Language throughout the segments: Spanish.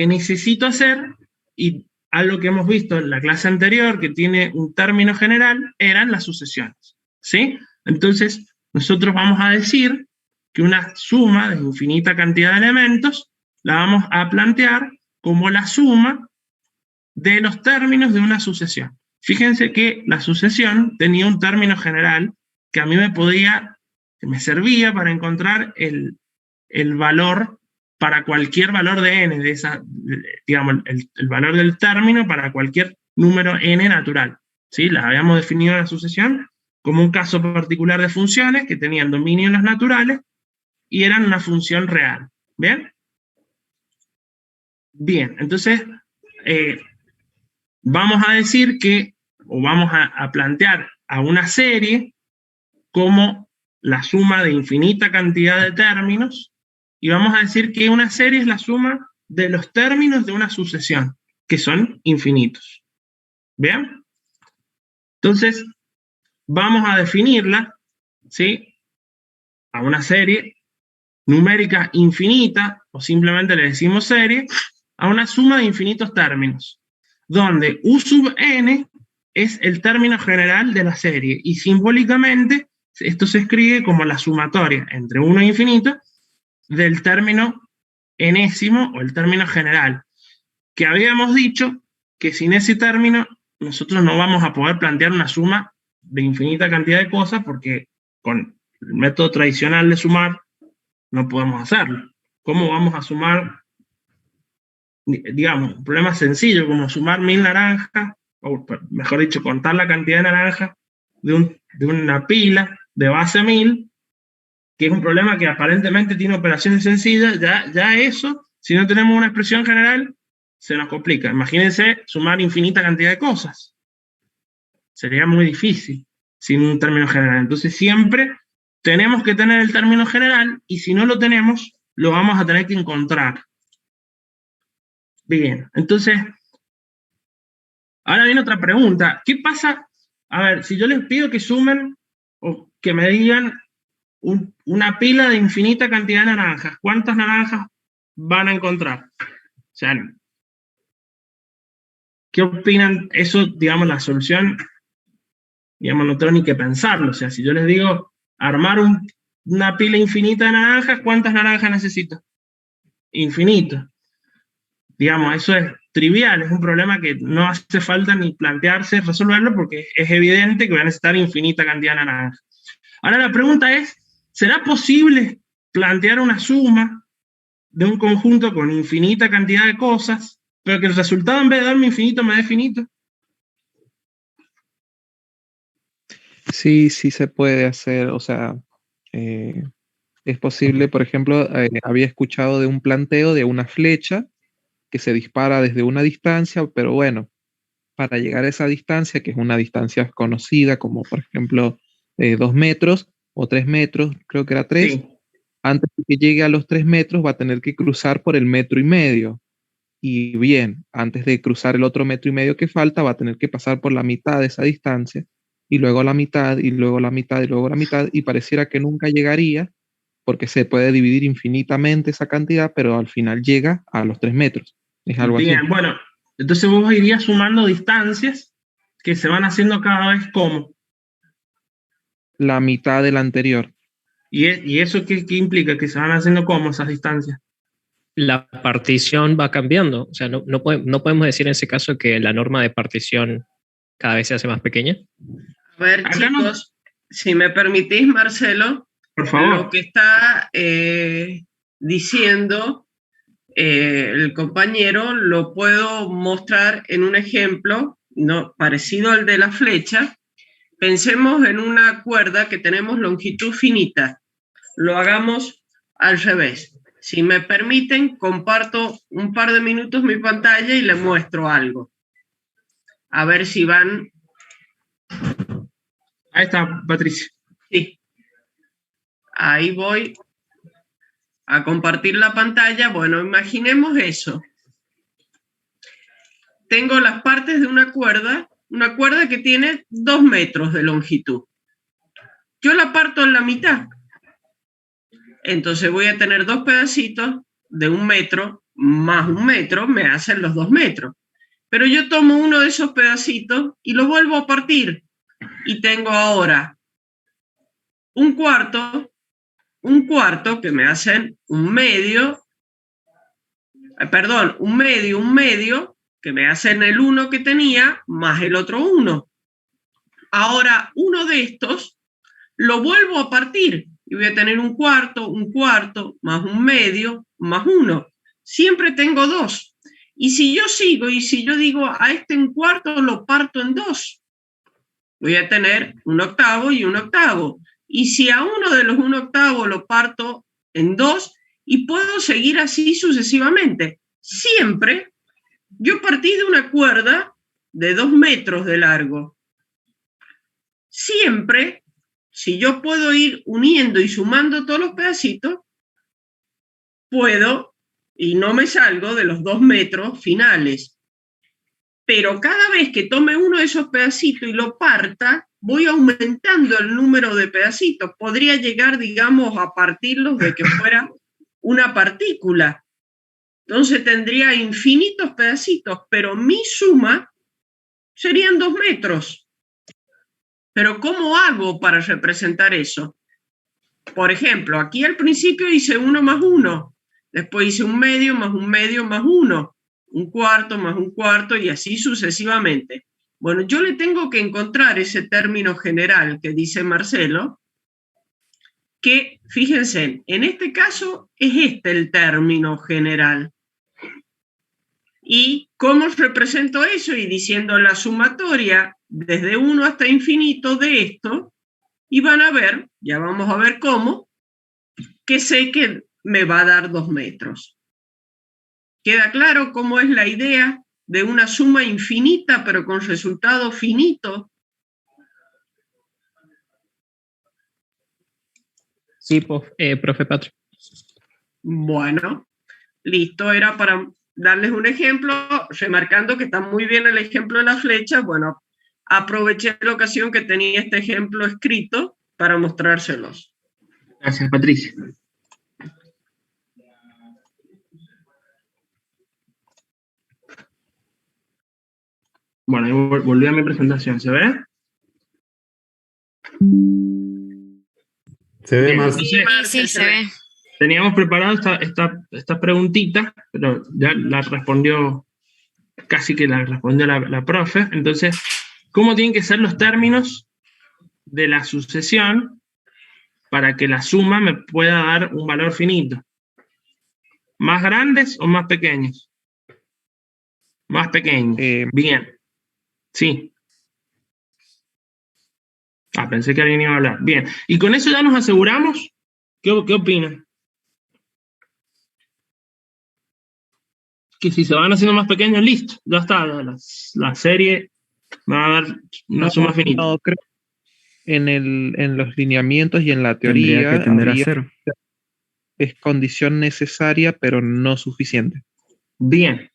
que necesito hacer, y algo que hemos visto en la clase anterior, que tiene un término general, eran las sucesiones, ¿sí? Entonces, nosotros vamos a decir que una suma de infinita cantidad de elementos la vamos a plantear como la suma de los términos de una sucesión. Fíjense que la sucesión tenía un término general que a mí me servía para encontrar el valor para cualquier valor de n, digamos, el valor del término para cualquier número n natural. ¿Sí? La habíamos definido en la sucesión como un caso particular de funciones que tenían dominio en los naturales y eran una función real. ¿Bien? Bien, entonces vamos a decir que, o vamos a plantear a una serie como la suma de infinita cantidad de términos, y vamos a decir que una serie es la suma de los términos de una sucesión, que son infinitos. ¿Bien? Entonces, vamos a definirla, ¿sí?, a una serie numérica infinita, o simplemente le decimos serie, a una suma de infinitos términos, donde U sub n es el término general de la serie, y simbólicamente esto se escribe como la sumatoria entre 1 e infinito del término enésimo o el término general, que habíamos dicho que sin ese término nosotros no vamos a poder plantear una suma de infinita cantidad de cosas, porque con el método tradicional de sumar no podemos hacerlo. ¿Cómo vamos a sumar, digamos, un problema sencillo como sumar 1000 naranjas, o mejor dicho, contar la cantidad de naranjas de una pila de base 1000, que es un problema que aparentemente tiene operaciones sencillas? Ya eso, si no tenemos una expresión general, se nos complica. Imagínense sumar infinita cantidad de cosas. Sería muy difícil sin un término general. Entonces siempre tenemos que tener el término general, y si no lo tenemos, lo vamos a tener que encontrar. Bien, entonces, ahora viene otra pregunta. ¿Qué pasa? A ver, si yo les pido que sumen o que me digan una pila de infinita cantidad de naranjas, ¿cuántas naranjas van a encontrar? O sea, ¿qué opinan? Eso, digamos, la solución, digamos, no tengo ni que pensarlo. O sea, si yo les digo armar una pila infinita de naranjas, ¿cuántas naranjas necesito? Infinito. Digamos, eso es trivial, es un problema que no hace falta ni plantearse resolverlo, porque es evidente que voy a necesitar infinita cantidad de naranjas. Ahora la pregunta es, ¿será posible plantear una suma de un conjunto con infinita cantidad de cosas, pero que el resultado, en vez de darme infinito, me dé finito? Sí, sí se puede hacer, o sea, es posible. Por ejemplo, había escuchado de un planteo de una flecha que se dispara desde una distancia, pero bueno, para llegar a esa distancia, que es una distancia conocida como por ejemplo 2 metros o 3 metros, creo que era 3, Sí. antes de que llegue a los 3 metros va a tener que cruzar por el 1,5 metros. Y bien, antes de cruzar el otro 1,5 metros que falta, va a tener que pasar por la mitad de esa distancia, y luego la mitad, y luego la mitad, y luego la mitad, y pareciera que nunca llegaría, porque se puede dividir infinitamente esa cantidad, pero al final llega a los 3 metros. Es algo así. Bien, bueno, entonces vos irías sumando distancias que se van haciendo cada vez como. La mitad del anterior. ¿Y eso qué implica? Que se van haciendo como esas distancias. La partición va cambiando. O sea, no podemos decir en ese caso que la norma de partición cada vez se hace más pequeña. A ver, Acá chicos, si me permitís, Marcelo, por favor. lo que está diciendo el compañero lo puedo mostrar en un ejemplo parecido al de la flecha. Pensemos en una cuerda que tenemos longitud finita. Lo hagamos al revés. Si me permiten, comparto un par de minutos mi pantalla y les muestro algo. A ver si van. Ahí está, Patricia. Sí. Ahí voy a compartir la pantalla. Bueno, imaginemos eso. Tengo las partes de una cuerda que tiene 2 metros de longitud. Yo la parto en la mitad. Entonces voy a tener 2 pedacitos de 1 metro más 1 metro me hacen los 2 metros. Pero yo tomo uno de esos pedacitos y lo vuelvo a partir. Y tengo ahora un cuarto que me hacen un medio, un medio, que me hacen el 1 que tenía, más el otro 1. Ahora, uno de estos lo vuelvo a partir y voy a tener un cuarto, más un medio, más 1. Siempre tengo 2. Y si yo sigo y si yo digo a este un cuarto lo parto en 2, voy a tener 1/8 y 1/8. Y si a uno de los 1/8 lo parto en 2, y puedo seguir así sucesivamente. Siempre yo partí de una cuerda de 2 metros de largo. Siempre, si yo puedo ir uniendo y sumando todos los pedacitos, puedo, y no me salgo de los 2 metros finales. Pero cada vez que tome uno de esos pedacitos y lo parta, voy aumentando el número de pedacitos. Podría llegar, digamos, a partirlos de que fuera una partícula. Entonces tendría infinitos pedacitos, pero mi suma serían 2 metros. Pero ¿cómo hago para representar eso? Por ejemplo, aquí al principio hice 1 más 1, después hice un medio más 1, un cuarto más un cuarto, y así sucesivamente. Bueno, yo le tengo que encontrar ese término general que dice Marcelo, que, fíjense, en este caso es este el término general. ¿Y cómo represento eso? Y diciendo la sumatoria desde 1 hasta infinito de esto, y van a ver, ya vamos a ver cómo, que sé que me va a dar 2 metros. ¿Queda claro cómo es la idea de una suma infinita pero con resultado finito? Sí, profe Patrick. Bueno, listo, era para darles un ejemplo, remarcando que está muy bien el ejemplo de la flecha. Bueno, aproveché la ocasión que tenía este ejemplo escrito para mostrárselos. Gracias, Patricia. Bueno, ahí volví a mi presentación, ¿se ve? Se ve Bien, más. entonces, Sí, se ve. teníamos preparado esta preguntita, pero ya la respondió, casi que la respondió la profe. Entonces, ¿cómo tienen que ser los términos de la sucesión para que la suma me pueda dar un valor finito? ¿Más grandes o más pequeños? Más pequeños. Bien. Sí. Pensé que alguien iba a hablar. Bien. Y con eso ya nos aseguramos. ¿Qué opinan? Que si se van haciendo más pequeños, listo. Ya está. La serie va a dar una suma finita. No, creo que en los lineamientos y en la teoría Tendría que tender a 0. Es condición necesaria, pero no suficiente. Bien.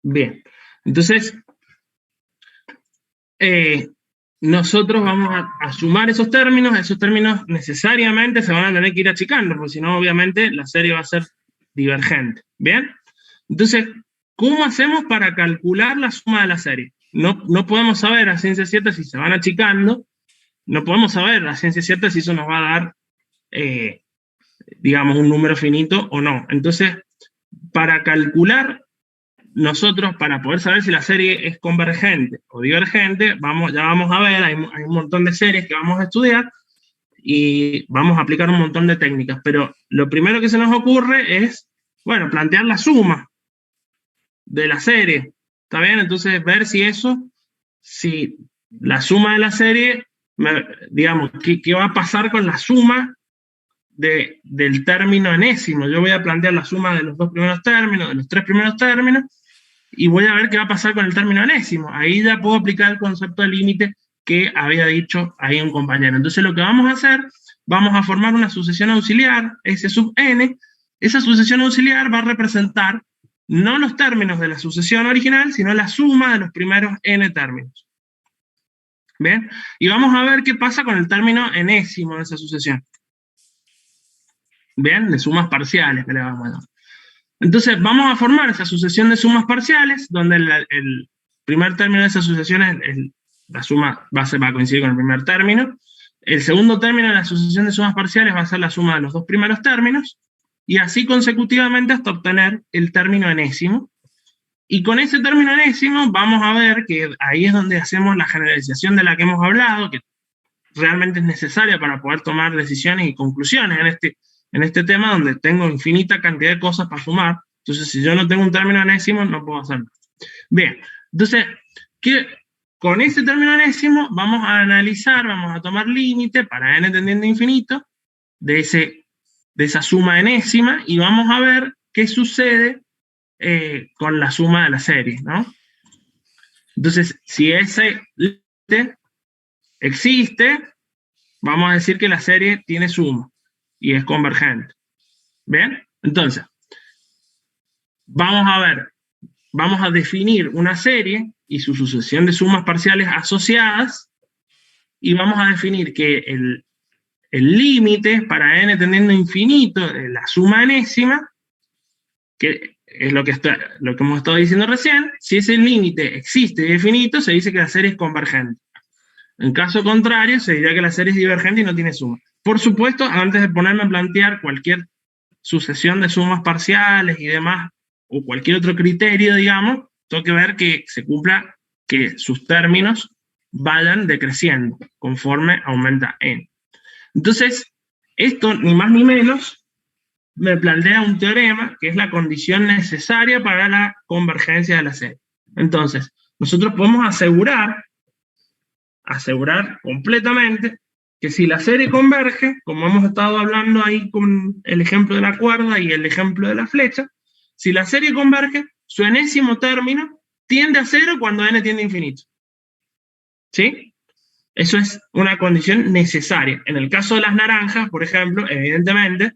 Bien. Entonces, nosotros vamos a sumar esos términos necesariamente se van a tener que ir achicando, porque si no, obviamente, la serie va a ser divergente. ¿Bien? Entonces, ¿cómo hacemos para calcular la suma de la serie? No podemos saber a ciencia cierta si se van achicando, no podemos saber a ciencia cierta si eso nos va a dar, digamos, un número finito o no. Entonces, para calcular nosotros, para poder saber si la serie es convergente o divergente, ya vamos a ver, hay un montón de series que vamos a estudiar y vamos a aplicar un montón de técnicas, pero lo primero que se nos ocurre es, bueno, plantear la suma de la serie, ¿está bien? Entonces ver si la suma de la serie, digamos, ¿qué va a pasar con la suma del término enésimo? Yo voy a plantear la suma de los 2 primeros términos, de los 3 primeros términos, y voy a ver qué va a pasar con el término enésimo. Ahí ya puedo aplicar el concepto de límite que había dicho ahí un compañero. Entonces lo que vamos a hacer, vamos a formar una sucesión auxiliar, S sub n. Esa sucesión auxiliar va a representar no los términos de la sucesión original, sino la suma de los primeros n términos. ¿Bien? Y vamos a ver qué pasa con el término enésimo de esa sucesión. ¿Bien? De sumas parciales que le vamos a dar. Entonces vamos a formar esa sucesión de sumas parciales, donde el primer término de esa sucesión la suma va a coincidir con el primer término. El segundo término de la sucesión de sumas parciales va a ser la suma de los dos primeros términos, y así consecutivamente hasta obtener el término enésimo. Y con ese término enésimo vamos a ver que ahí es donde hacemos la generalización de la que hemos hablado, que realmente es necesaria para poder tomar decisiones y conclusiones en este tema, donde tengo infinita cantidad de cosas para sumar. Entonces, si yo no tengo un término enésimo, no puedo hacerlo. Bien, entonces, con ese término enésimo vamos a analizar, vamos a tomar límite para n tendiendo a infinito de esa suma enésima, y vamos a ver qué sucede con la suma de la serie, ¿no? Entonces, si ese límite existe, vamos a decir que la serie tiene suma y es convergente. ¿Bien? Entonces, vamos a definir una serie y su sucesión de sumas parciales asociadas, y vamos a definir que el límite para n tendiendo a infinito, la suma enésima, que es lo que hemos estado diciendo recién, si ese límite existe y es finito, se dice que la serie es convergente. En caso contrario, se diría que la serie es divergente y no tiene suma. Por supuesto, antes de ponerme a plantear cualquier sucesión de sumas parciales y demás, o cualquier otro criterio, digamos, tengo que ver que se cumpla, que sus términos vayan decreciendo conforme aumenta n. Entonces, esto, ni más ni menos, me plantea un teorema que es la condición necesaria para la convergencia de la serie. Entonces, nosotros podemos asegurar completamente que si la serie converge, como hemos estado hablando ahí con el ejemplo de la cuerda y el ejemplo de la flecha, si la serie converge, su enésimo término tiende a cero cuando n tiende a infinito. ¿Sí? Eso es una condición necesaria. En el caso de las naranjas, por ejemplo, evidentemente,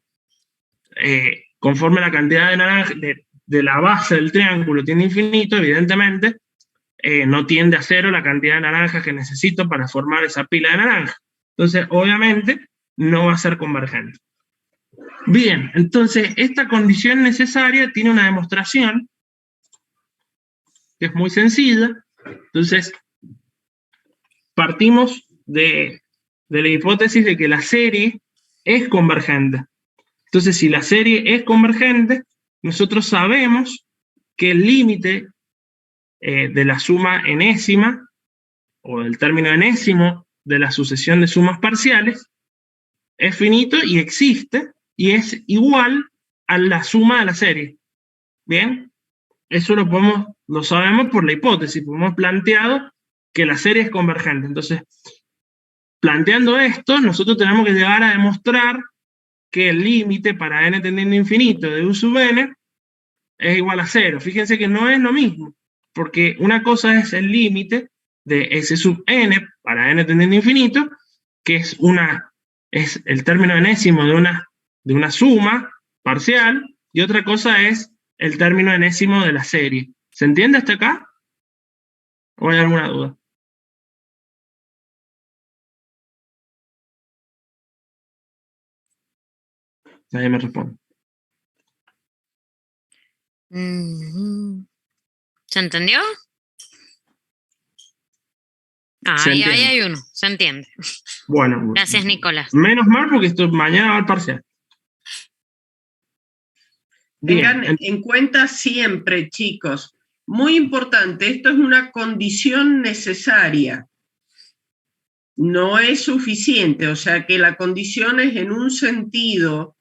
conforme la cantidad de naranjas de la base del triángulo tiende a infinito, evidentemente, no tiende a cero la cantidad de naranjas que necesito para formar esa pila de naranjas. Entonces, obviamente, no va a ser convergente. Bien, entonces, esta condición necesaria tiene una demostración que es muy sencilla. Entonces, partimos de la hipótesis de que la serie es convergente. Entonces, si la serie es convergente, nosotros sabemos que el límite de la suma enésima, o del término enésimo de la sucesión de sumas parciales, es finito y existe, y es igual a la suma de la serie. ¿Bien? Eso lo sabemos por la hipótesis, porque hemos planteado que la serie es convergente. Entonces, planteando esto, nosotros tenemos que llegar a demostrar que el límite para n tendiendo a infinito de u sub n es igual a cero. Fíjense que no es lo mismo, porque una cosa es el límite de s sub n para n tendiendo a infinito, que es el término enésimo de una suma parcial, y otra cosa es el término enésimo de la serie. ¿Se entiende hasta acá? ¿O hay alguna duda? Nadie me responde. ¿Se entendió? Ahí hay uno, se entiende. Bueno. Gracias, Nicolás. Menos mal, porque mañana va al parcial. Tengan en cuenta siempre, chicos, muy importante, esto es una condición necesaria. No es suficiente, o sea que la condición es en un sentido,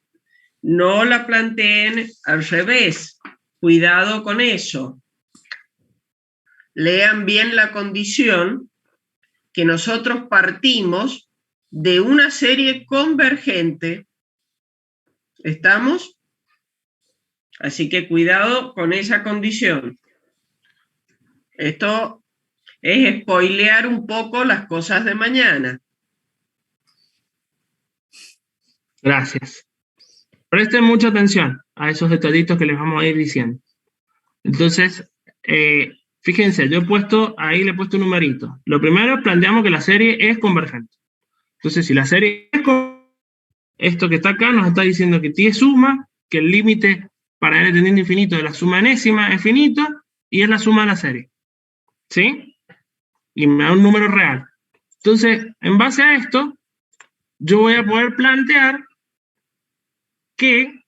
no la planteen al revés. Cuidado con eso. Lean bien la condición, que nosotros partimos de una serie convergente. ¿Estamos? Así que cuidado con esa condición. Esto es spoilear un poco las cosas de mañana. Gracias. Presten mucha atención a esos detallitos que les vamos a ir diciendo. Entonces, fíjense, le he puesto un numerito. Lo primero, planteamos que la serie es convergente. Entonces, si la serie es convergente, esto que está acá nos está diciendo que tiene suma, que el límite para n tendiendo a infinito de la suma enésima es finito, y es la suma de la serie. ¿Sí? Y me da un número real. Entonces, en base a esto, yo voy a poder plantear que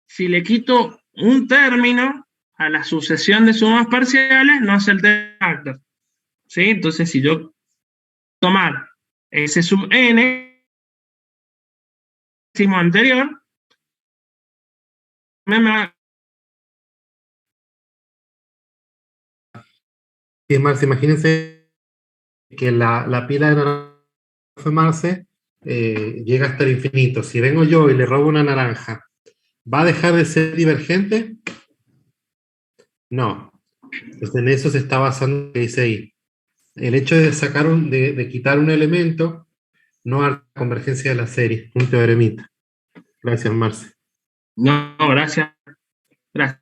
si le quito un término a la sucesión de sumas parciales, no hace el factor. ¿Sí? Entonces, si yo tomar ese sub n anterior, me va. Sí, Marce, imagínense que la pila de naranja de Marce llega hasta el infinito. Si vengo yo y le robo una naranja, ¿va a dejar de ser divergente? No. Entonces en eso se está basando lo que dice ahí. El hecho de sacar de quitar un elemento no hará convergencia de la serie, un teoremita. Gracias, Marce. No, gracias. Gracias.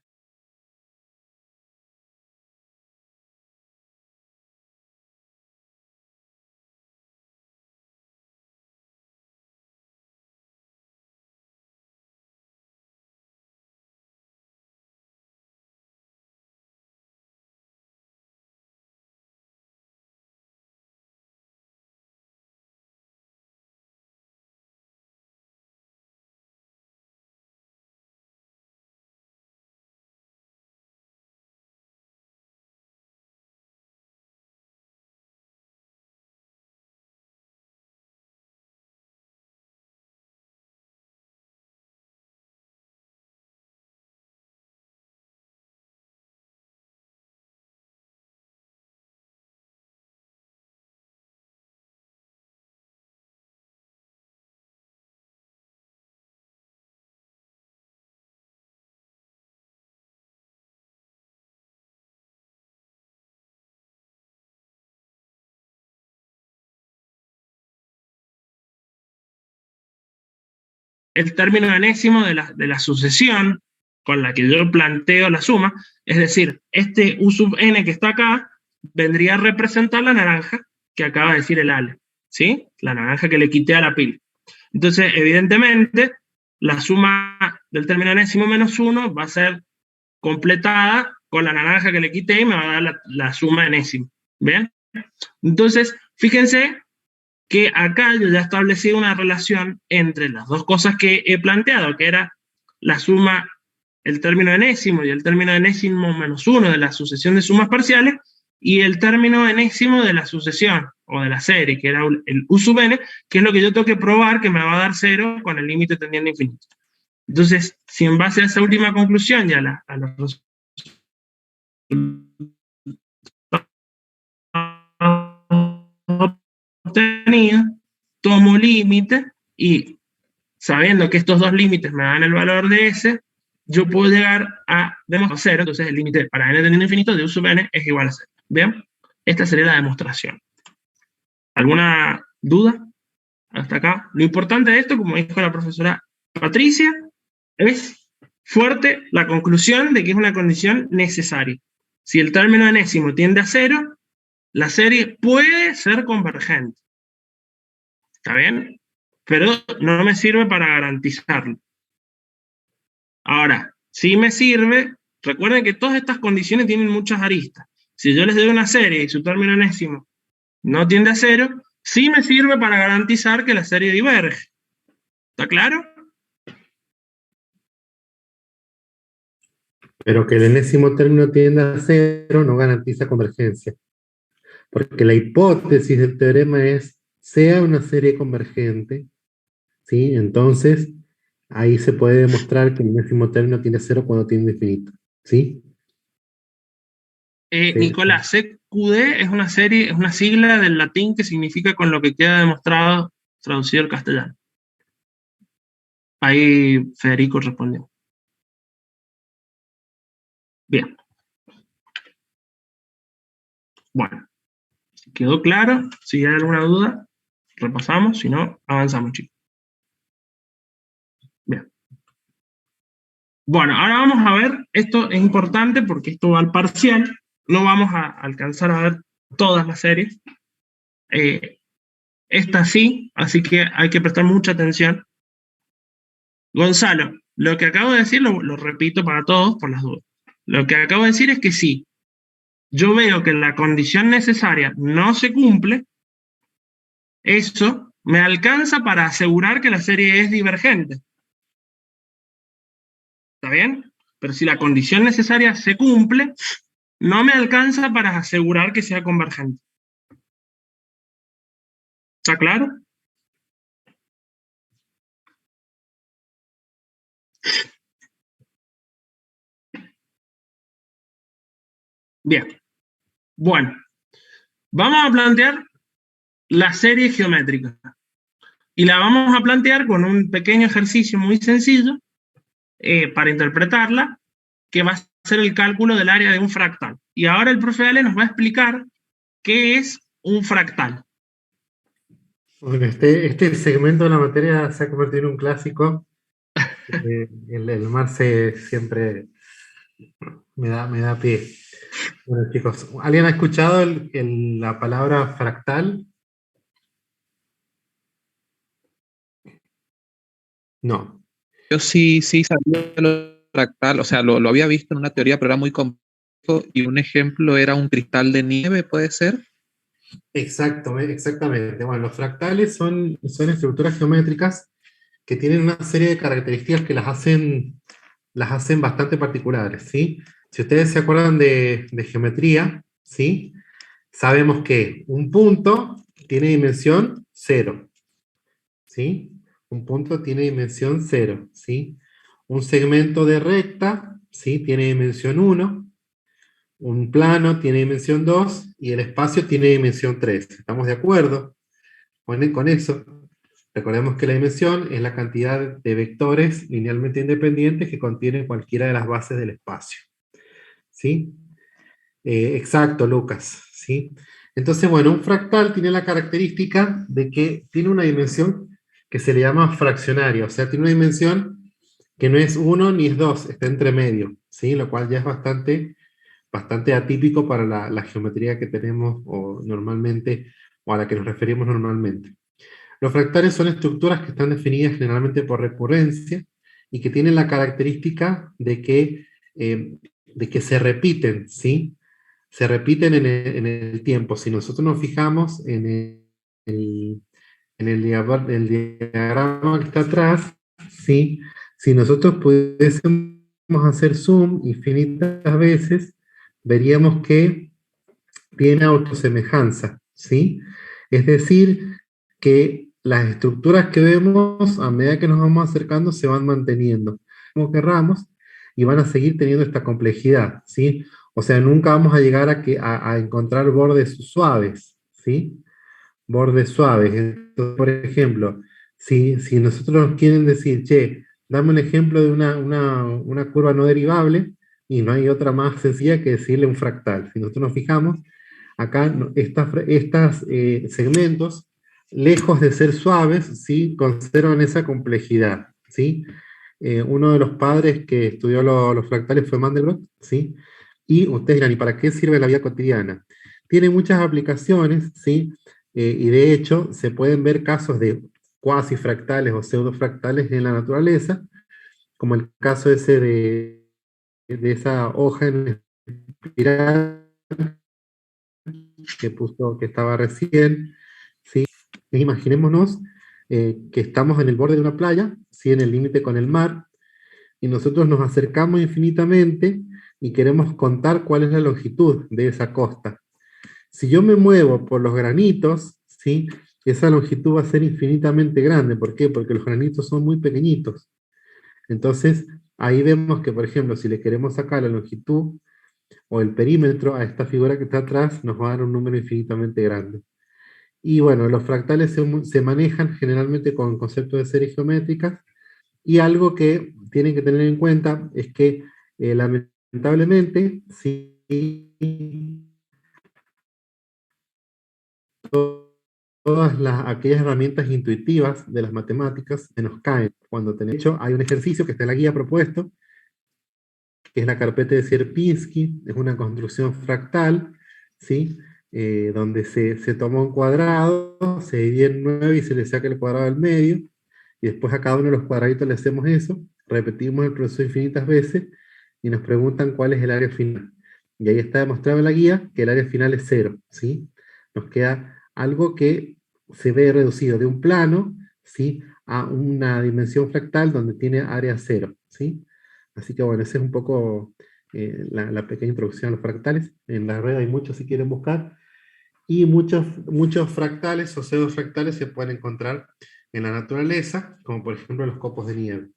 El término enésimo de la sucesión con la que yo planteo la suma, es decir, este u sub n que está acá, vendría a representar la naranja que acaba de decir el Ale, ¿sí? La naranja que le quité a la pila. Entonces, evidentemente, la suma del término enésimo menos 1 va a ser completada con la naranja que le quité y me va a dar la suma enésima. ¿Bien? Entonces, fíjense que acá yo ya establecí una relación entre las dos cosas que he planteado, que era la suma, el término enésimo y el término enésimo menos 1 de la sucesión de sumas parciales, y el término enésimo de la sucesión, o de la serie, que era el u sub n, que es lo que yo tengo que probar que me va a dar 0 con el límite tendiendo a infinito. Entonces, si en base a esa última conclusión y a los obtenido, tomo límite y sabiendo que estos dos límites me dan el valor de S, yo puedo llegar a demostrar 0, entonces el límite para n tendiendo a infinito de u sub n es igual a 0. ¿Bien? Esta sería la demostración. ¿Alguna duda hasta acá? Lo importante de esto, como dijo la profesora Patricia, es fuerte la conclusión de que es una condición necesaria. Si el término enésimo tiende a 0, la serie puede ser convergente. ¿Está bien? Pero no me sirve para garantizarlo. Ahora, sí me sirve, recuerden que todas estas condiciones tienen muchas aristas. Si yo les doy una serie y su término enésimo no tiende a 0, sí me sirve para garantizar que la serie diverge. ¿Está claro? Pero que el enésimo término tienda a 0 no garantiza convergencia. Porque la hipótesis del teorema es, sea una serie convergente, ¿sí? Entonces, ahí se puede demostrar que el enésimo término tiende a 0 cuando tiende a infinito, ¿sí? Sí. Nicolás, CQD es una serie, es una sigla del latín que significa con lo que queda demostrado traducido al castellano. Ahí Federico respondió. Bien. Bueno, ¿quedó claro? Si hay alguna duda, repasamos, si no, avanzamos, chicos. Bien. Bueno, ahora vamos a ver, esto es importante porque esto va al parcial, no vamos a alcanzar a ver todas las series. Esta sí, así que hay que prestar mucha atención. Gonzalo, Lo que acabo de decir, lo repito para todos por las dudas. Lo que acabo de decir es que si yo veo que la condición necesaria no se cumple, eso me alcanza para asegurar que la serie es divergente. ¿Está bien? Pero si la condición necesaria se cumple, no me alcanza para asegurar que sea convergente. ¿Está claro? Bien. Bueno, vamos a plantear la serie geométrica. Y la vamos a plantear con un pequeño ejercicio muy sencillo para interpretarla, que va a ser el cálculo del área de un fractal. Y ahora el profe Ale nos va a explicar qué es un fractal. Bueno, este segmento de la materia se ha convertido en un clásico. El Marce siempre me da pie. Bueno, chicos, ¿alguien ha escuchado la palabra fractal? No. Yo sí sabía lo fractal, o sea, lo había visto en una teoría, pero era muy complejo, y un ejemplo era un cristal de nieve, ¿puede ser? Exactamente. Bueno, los fractales son estructuras geométricas que tienen una serie de características que las hacen bastante particulares, ¿sí? Si ustedes se acuerdan de geometría, ¿sí? Sabemos que un punto tiene dimensión 0, ¿sí? Un punto tiene dimensión 0, ¿sí? Un segmento de recta, ¿sí? Tiene dimensión 1, un plano tiene dimensión 2 y el espacio tiene dimensión 3. ¿Estamos de acuerdo con eso? Recordemos que la dimensión es la cantidad de vectores linealmente independientes que contienen cualquiera de las bases del espacio. ¿Sí? Exacto, Lucas. ¿Sí? Entonces, bueno, un fractal tiene la característica de que tiene una dimensión que se le llama fraccionaria, o sea, tiene una dimensión que no es 1 ni es 2, está entre medio, ¿sí? Lo cual ya es bastante atípico para la geometría que tenemos o normalmente, o a la que nos referimos normalmente. Los fractales son estructuras que están definidas generalmente por recurrencia y que tienen la característica de que se repiten, ¿sí? Se repiten en el tiempo. Si nosotros nos fijamos en el diagrama que está atrás, ¿sí? Si nosotros pudiésemos hacer zoom infinitas veces, veríamos que tiene autosemejanza, ¿sí? Es decir, que las estructuras que vemos a medida que nos vamos acercando se van manteniendo, como querramos, y van a seguir teniendo esta complejidad, ¿sí? O sea, nunca vamos a llegar a encontrar bordes suaves, ¿sí? Bordes suaves. Entonces, por ejemplo, si nosotros nos quieren decir, che, dame un ejemplo de una curva no derivable, y no hay otra más sencilla que decirle un fractal. Si nosotros nos fijamos, acá estas segmentos, lejos de ser suaves, ¿sí? Conservan esa complejidad, ¿sí? Uno de los padres que estudió los fractales fue Mandelbrot, ¿sí? Y ustedes dirán, ¿y para qué sirve la vida cotidiana? Tiene muchas aplicaciones, ¿sí? Y de hecho, se pueden ver casos de cuasi fractales o pseudofractales en la naturaleza, como el caso ese de esa hoja en espiral que estaba recién, ¿sí? Imaginémonos que estamos en el borde de una playa, ¿sí? En el límite con el mar, y nosotros nos acercamos infinitamente y queremos contar cuál es la longitud de esa costa. Si yo me muevo por los granitos, ¿sí? Esa longitud va a ser infinitamente grande. ¿Por qué? Porque los granitos son muy pequeñitos. Entonces, ahí vemos que, por ejemplo, si le queremos sacar la longitud o el perímetro a esta figura que está atrás, nos va a dar un número infinitamente grande. Y bueno, los fractales se manejan generalmente con conceptos de series geométricas, y algo que tienen que tener en cuenta es que lamentablemente, si todas aquellas herramientas intuitivas de las matemáticas se nos caen. De hecho, hay un ejercicio que está en la guía propuesto, que es la carpeta de Sierpinski, es una construcción fractal, ¿sí? Donde se toma un cuadrado, se divide en 9 y se le saca el cuadrado del medio, y después a cada uno de los cuadraditos le hacemos eso. repetimos el proceso infinitas veces y nos preguntan cuál es el área final. Y ahí está demostrado en la guía que el área final es 0, ¿sí? Nos queda algo que se ve reducido de un plano, ¿sí?, a una dimensión fractal donde tiene área 0, ¿sí? Así que bueno, esa es un poco la pequeña introducción a los fractales. En la red hay muchos si quieren buscar. Y muchos fractales o pseudofractales se pueden encontrar en la naturaleza, como por ejemplo los copos de nieve.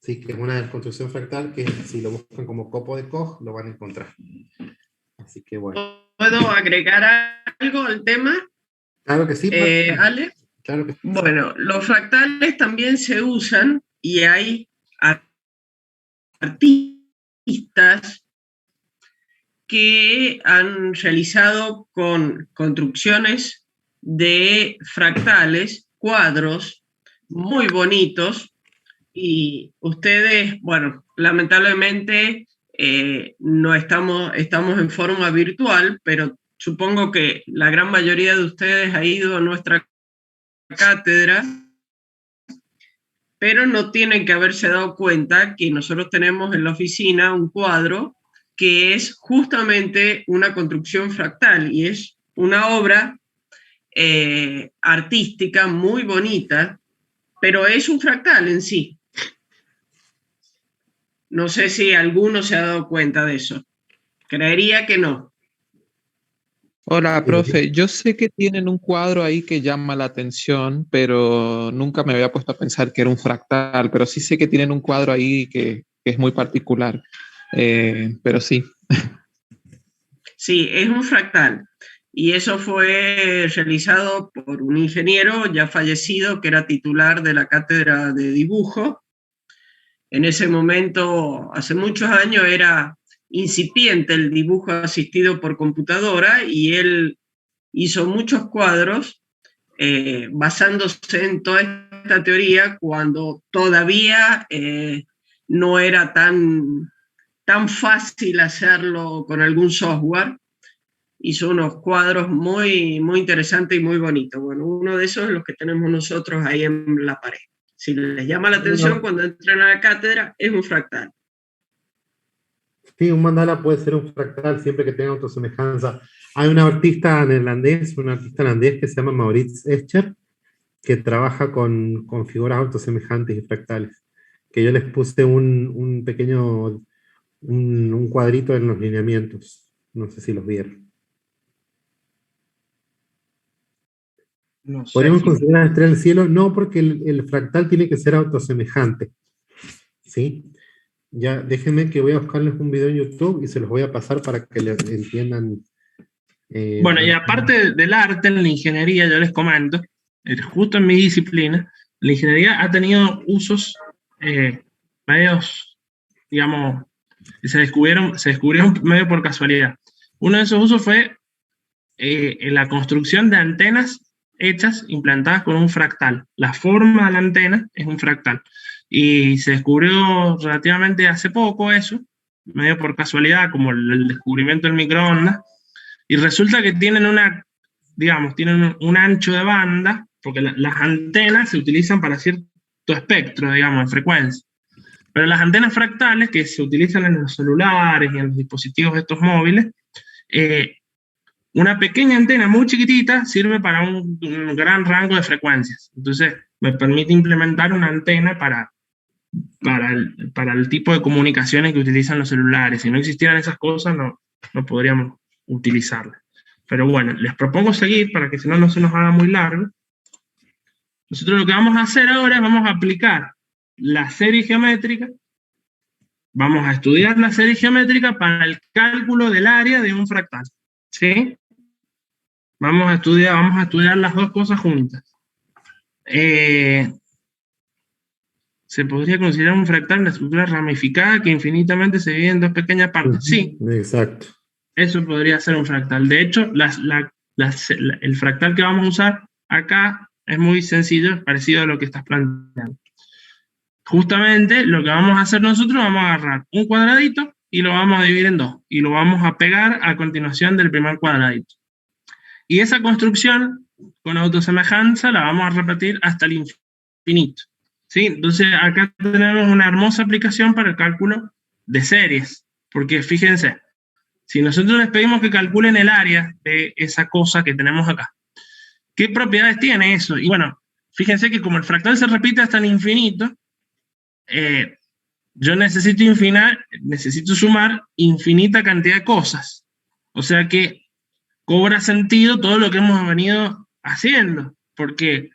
Sí, que es una construcción fractal que si lo buscan como copo de Koch, lo van a encontrar. Así que bueno. ¿Puedo agregar algo al tema? Claro que sí. Ale. Claro que sí. Bueno, los fractales también se usan y hay artistas que han realizado con construcciones de fractales, cuadros muy bonitos, y ustedes, bueno, lamentablemente no estamos en forma virtual, pero supongo que la gran mayoría de ustedes ha ido a nuestra cátedra, pero no tienen que haberse dado cuenta que nosotros tenemos en la oficina un cuadro que es justamente una construcción fractal y es una obra artística muy bonita, pero es un fractal en sí. No sé si alguno se ha dado cuenta de eso. Creería que no. Hola, profe. Yo sé que tienen un cuadro ahí que llama la atención, pero nunca me había puesto a pensar que era un fractal, pero sí sé que tienen un cuadro ahí que es muy particular. Pero sí. Sí, es un fractal. Y eso fue realizado por un ingeniero ya fallecido que era titular de la cátedra de dibujo. En ese momento, hace muchos años, era incipiente el dibujo asistido por computadora y él hizo muchos cuadros basándose en toda esta teoría cuando todavía no era tan fácil hacerlo con algún software. Hizo unos cuadros muy, muy interesantes y muy bonitos. Bueno, uno de esos es los que tenemos nosotros ahí en la pared. Si les llama la atención cuando entran a la cátedra, es un fractal. Sí, un mandala puede ser un fractal siempre que tenga autosemejanza. Hay un artista neerlandés que se llama Maurits Escher, que trabaja con figuras autosemejantes y fractales. Que yo les puse un pequeño, un cuadrito en los lineamientos. No sé si los vieron. No sé. ¿Podríamos considerar la estrella del cielo? No, porque el fractal tiene que ser autosemejante. ¿Sí? Ya, déjenme que voy a buscarles un video en YouTube y se los voy a pasar para que le entiendan. Bueno, y aparte del arte, en la ingeniería, yo les comento, justo en mi disciplina, la ingeniería ha tenido usos medios, digamos, que se descubrieron medio por casualidad. Uno de esos usos fue en la construcción de antenas hechas, implantadas con un fractal. La forma de la antena es un fractal. Y se descubrió relativamente hace poco eso, medio por casualidad, como el descubrimiento del microondas. Y resulta que tienen tienen un ancho de banda, porque las antenas se utilizan para cierto espectro, digamos, de frecuencia. Pero las antenas fractales que se utilizan en los celulares y en los dispositivos estos móviles, una pequeña antena muy chiquitita sirve para un gran rango de frecuencias. Entonces, me permite implementar una antena para el tipo de comunicaciones que utilizan los celulares. Si no existieran esas cosas, no podríamos utilizarlas. Pero bueno, les propongo seguir para que si no se nos haga muy largo. Nosotros lo que vamos a hacer ahora es vamos a aplicar la serie geométrica. Vamos a estudiar la serie geométrica para el cálculo del área de un fractal. ¿Sí? Vamos a estudiar las dos cosas juntas. ¿Se podría considerar un fractal una estructura ramificada que infinitamente se divide en dos pequeñas partes? Sí. Exacto. Eso podría ser un fractal. De hecho, el fractal que vamos a usar acá es muy sencillo, es parecido a lo que estás planteando. Justamente lo que vamos a hacer nosotros, vamos a agarrar un cuadradito y lo vamos a dividir en dos. Y lo vamos a pegar a continuación del primer cuadradito. Y esa construcción con autosemejanza la vamos a repetir hasta el infinito. ¿sí? Entonces acá tenemos una hermosa aplicación para el cálculo de series, porque fíjense, si nosotros les pedimos que calculen el área de esa cosa que tenemos acá, ¿qué propiedades tiene eso? Y bueno, fíjense que como el fractal se repite hasta el infinito, yo necesito sumar infinita cantidad de cosas. O sea que cobra sentido todo lo que hemos venido haciendo. Porque,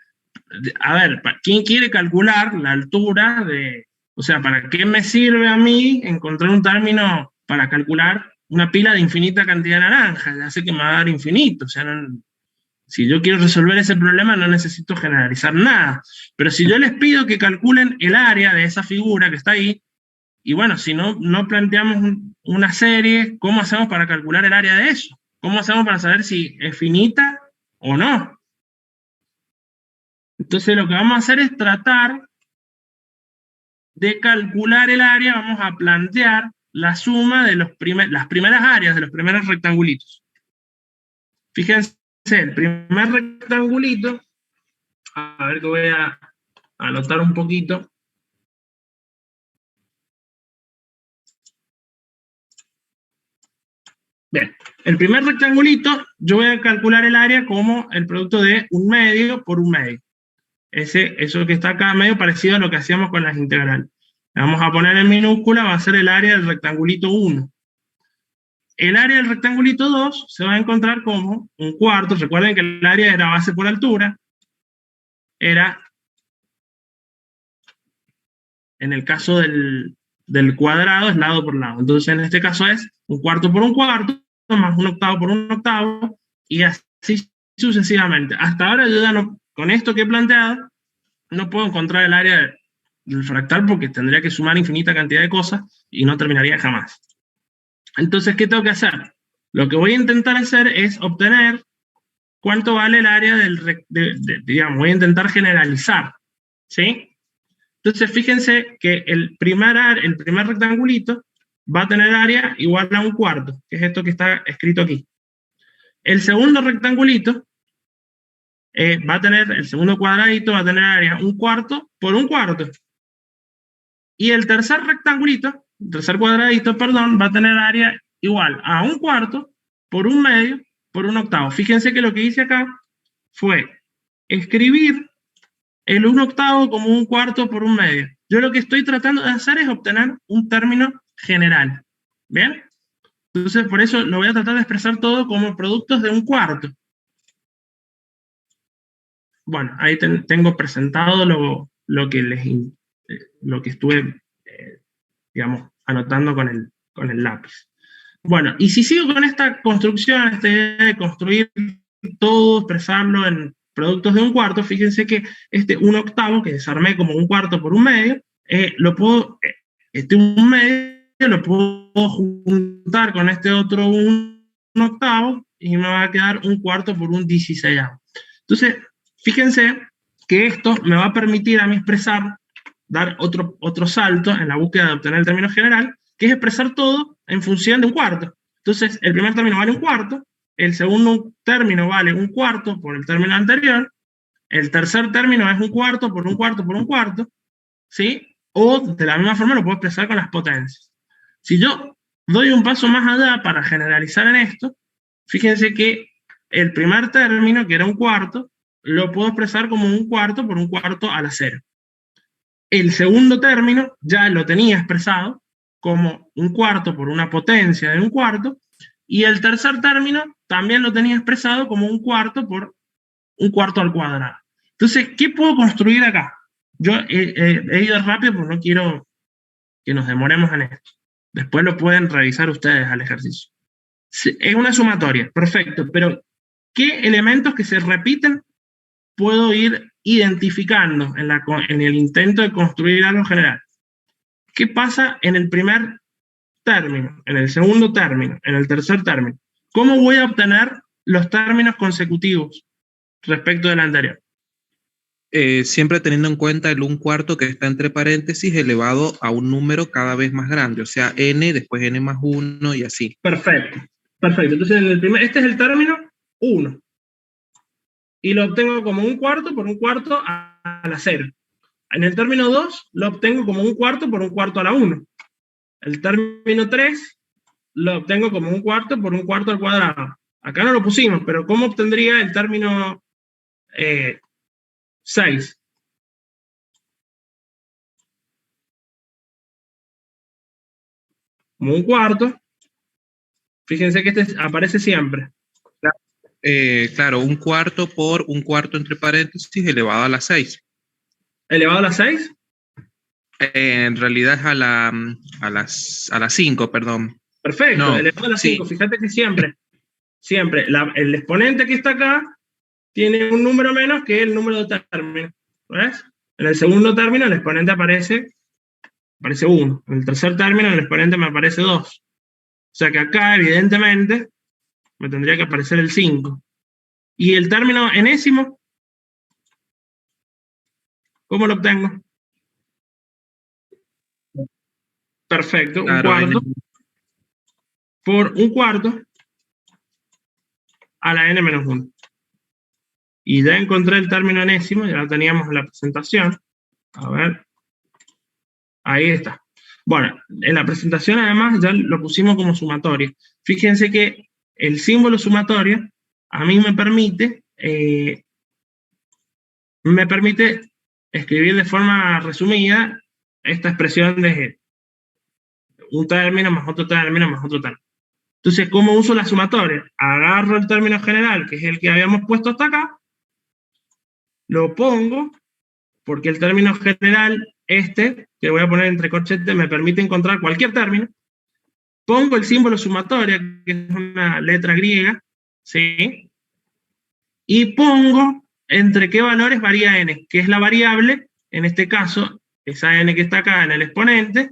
a ver, ¿quién quiere calcular la altura de... O sea, ¿para qué me sirve a mí encontrar un término para calcular una pila de infinita cantidad de naranjas? Ya sé que me va a dar infinito. O sea, si yo quiero resolver ese problema no necesito generalizar nada. Pero si yo les pido que calculen el área de esa figura que está ahí, y bueno, si no planteamos una serie, ¿cómo hacemos para calcular el área de eso? ¿Cómo hacemos para saber si es finita o no? Entonces lo que vamos a hacer es tratar de calcular el área, vamos a plantear la suma de las primeras áreas, de los primeros rectangulitos. Fíjense, el primer rectangulito, a ver que voy a anotar un poquito. Bien, el primer rectangulito, yo voy a calcular el área como el producto de un medio por un medio. Eso que está acá, medio parecido a lo que hacíamos con las integrales. Le vamos a poner en minúscula, va a ser el área del rectangulito 1. El área del rectangulito 2 se va a encontrar como un cuarto. Recuerden que el área era base por altura. Era, en el caso del cuadrado, es lado por lado. Entonces, en este caso es un cuarto por un cuarto, más un octavo por un octavo, y así sucesivamente. Hasta ahora yo ya no, con esto que he planteado, no puedo encontrar el área del fractal porque tendría que sumar infinita cantidad de cosas y no terminaría jamás. Entonces, ¿qué tengo que hacer? Lo que voy a intentar hacer es obtener cuánto vale el área digamos, voy a intentar generalizar, ¿sí? Entonces, fíjense que el primer rectangulito va a tener área igual a un cuarto, que es esto que está escrito aquí. El segundo rectangulito va a tener, el segundo cuadradito va a tener área un cuarto por un cuarto. Y el tercer rectangulito, el tercer cuadradito, perdón, va a tener área igual a un cuarto por un medio por un octavo. Fíjense que lo que hice acá fue escribir el 1/8 como un cuarto por un medio. Yo lo que estoy tratando de hacer es obtener un término general. ¿Bien? Entonces, por eso lo voy a tratar de expresar todo como productos de un cuarto. Bueno, ahí tengo presentado lo que estuve, digamos, anotando con el lápiz. Bueno, y si sigo con esta construcción, esta idea de construir todo, expresarlo en productos de un cuarto, fíjense que este 1/8, que desarmé como un cuarto por un medio, un medio lo puedo juntar con este otro 1/8 y me va a quedar un cuarto por un 16avo. Entonces, fíjense que esto me va a permitir a mí expresar, dar otro salto en la búsqueda de obtener el término general, que es expresar todo en función de un cuarto. Entonces, el primer término vale un cuarto, el segundo término vale un cuarto por el término anterior, el tercer término es un cuarto por un cuarto por un cuarto, ¿sí? O de la misma forma lo puedo expresar con las potencias. Si yo doy un paso más allá para generalizar en esto, fíjense que el primer término, que era un cuarto, lo puedo expresar como un cuarto por un cuarto a la 0. El segundo término ya lo tenía expresado como un cuarto por una potencia de un cuarto, y el tercer término también lo tenía expresado como un cuarto por un cuarto al cuadrado. Entonces, ¿qué puedo construir acá? Yo he ido rápido porque no quiero que nos demoremos en esto. Después lo pueden revisar ustedes al ejercicio. Es una sumatoria, perfecto, pero ¿qué elementos que se repiten puedo ir identificando en el intento de construir algo general? ¿Qué pasa en el primer término, en el segundo término, en el tercer término? ¿Cómo voy a obtener los términos consecutivos respecto del anterior? Siempre teniendo en cuenta el 1/4 que está entre paréntesis elevado a un número cada vez más grande, o sea, n, después n más 1 y así. Perfecto, perfecto. Entonces, este es el término 1. Y lo obtengo como un cuarto por un cuarto a la 0. En el término 2 lo obtengo como 1/4 por 1/4 a la 1. El término 3 lo obtengo como 1/4 por 1/4 al cuadrado. Acá no lo pusimos, pero ¿cómo obtendría el término 6? Como 1/4. Fíjense que este aparece siempre. Claro, 1/4 por 1/4 entre paréntesis elevado a la 6. ¿Elevado a la 6? En realidad es a la 5, perdón. Perfecto, No, elevado a la sí. 5. Fíjate que siempre el exponente que está acá tiene un número menos que el número de términos. ¿Ves? En el segundo término el exponente aparece 1. En el tercer término el exponente me aparece 2. O sea que acá, evidentemente, me tendría que aparecer el 5. ¿Y el término enésimo? ¿Cómo lo obtengo? Perfecto, Claro, 1/4 por 1/4 a la n-1. Y ya encontré el término enésimo, ya lo teníamos en la presentación. A ver. Ahí está. Bueno, en la presentación además ya lo pusimos como sumatorio. Fíjense que el símbolo sumatorio a mí me permite escribir de forma resumida esta expresión de un término más otro término más otro término. Entonces, ¿cómo uso la sumatoria? Agarro el término general, que es el que habíamos puesto hasta acá, lo pongo, porque el término general, que voy a poner entre corchetes, me permite encontrar cualquier término. Pongo el símbolo sumatoria, que es una letra griega, ¿sí? Y pongo entre qué valores varía n, que es la variable, en este caso, esa n que está acá en el exponente,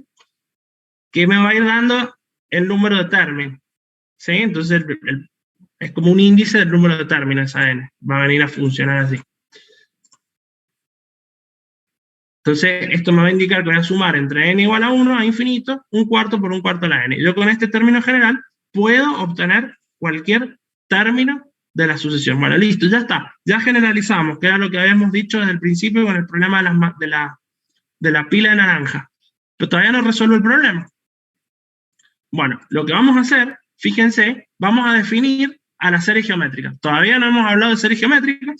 que me va a ir dando el número de términos, ¿sí? Entonces, es como un índice del número de términos esa n, va a venir a funcionar así. Entonces, esto me va a indicar que voy a sumar entre n igual a 1 a infinito, 1/4 por 1/4 a la n. Yo con este término general puedo obtener cualquier término de la sucesión. Bueno, listo, ya está. Ya generalizamos, que era lo que habíamos dicho desde el principio con el problema de la pila de naranja. Pero todavía no resuelvo el problema. Bueno, lo que vamos a hacer, fíjense, vamos a definir a la serie geométrica. Todavía no hemos hablado de serie geométrica.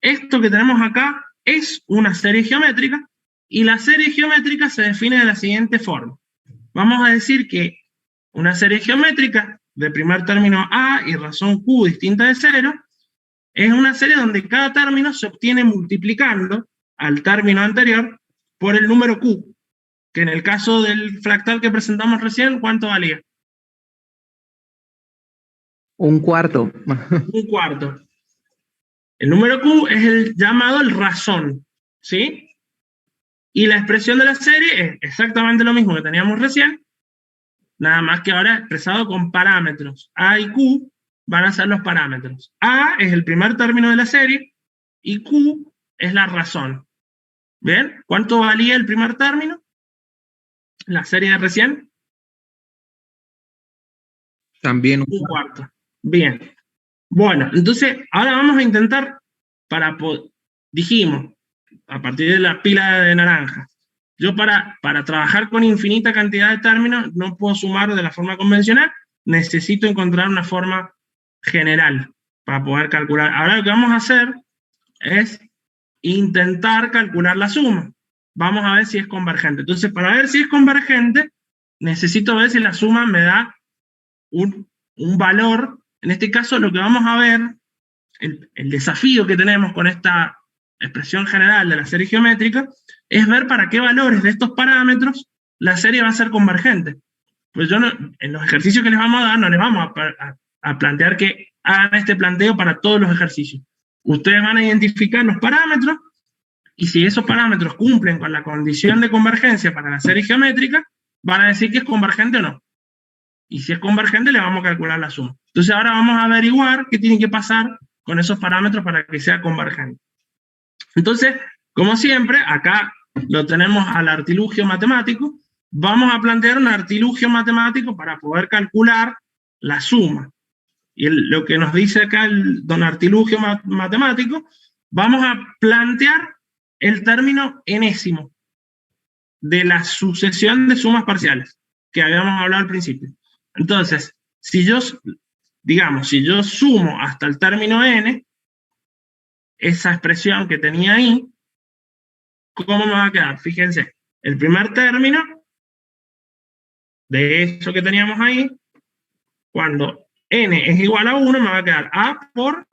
Esto que tenemos acá es una serie geométrica, y la serie geométrica se define de la siguiente forma. Vamos a decir que una serie geométrica de primer término A y razón Q distinta de 0 es una serie donde cada término se obtiene multiplicando al término anterior por el número Q, que en el caso del fractal que presentamos recién, ¿cuánto valía? 1/4. 1/4. El número Q es el llamado el razón, ¿sí? Y la expresión de la serie es exactamente lo mismo que teníamos recién, nada más que ahora expresado con parámetros. A y Q van a ser los parámetros. A es el primer término de la serie y Q es la razón. ¿Bien? ¿Cuánto valía el primer término? La serie de recién. También 1/4. Bien. Bueno, entonces ahora vamos a intentar, dijimos, a partir de la pila de naranjas, yo para trabajar con infinita cantidad de términos no puedo sumar de la forma convencional, necesito encontrar una forma general para poder calcular. Ahora lo que vamos a hacer es intentar calcular la suma. Vamos a ver si es convergente. Entonces, para ver si es convergente, necesito ver si la suma me da un valor. En este caso, lo que vamos a ver, el desafío que tenemos con esta expresión general de la serie geométrica, es ver para qué valores de estos parámetros la serie va a ser convergente. Pues en los ejercicios que les vamos a dar, no les vamos a plantear que hagan este planteo para todos los ejercicios. Ustedes van a identificar los parámetros, y si esos parámetros cumplen con la condición de convergencia para la serie geométrica, van a decir que es convergente o no. Y si es convergente, le vamos a calcular la suma. Entonces ahora vamos a averiguar qué tiene que pasar con esos parámetros para que sea convergente. Entonces, como siempre, acá lo tenemos al artilugio matemático. Vamos a plantear un artilugio matemático para poder calcular la suma. Y lo que nos dice acá el don artilugio matemático, vamos a plantear el término enésimo de la sucesión de sumas parciales que habíamos hablado al principio. Entonces, si yo sumo hasta el término n, esa expresión que tenía ahí, ¿cómo me va a quedar? Fíjense, el primer término de eso que teníamos ahí, cuando n es igual a 1, me va a quedar a por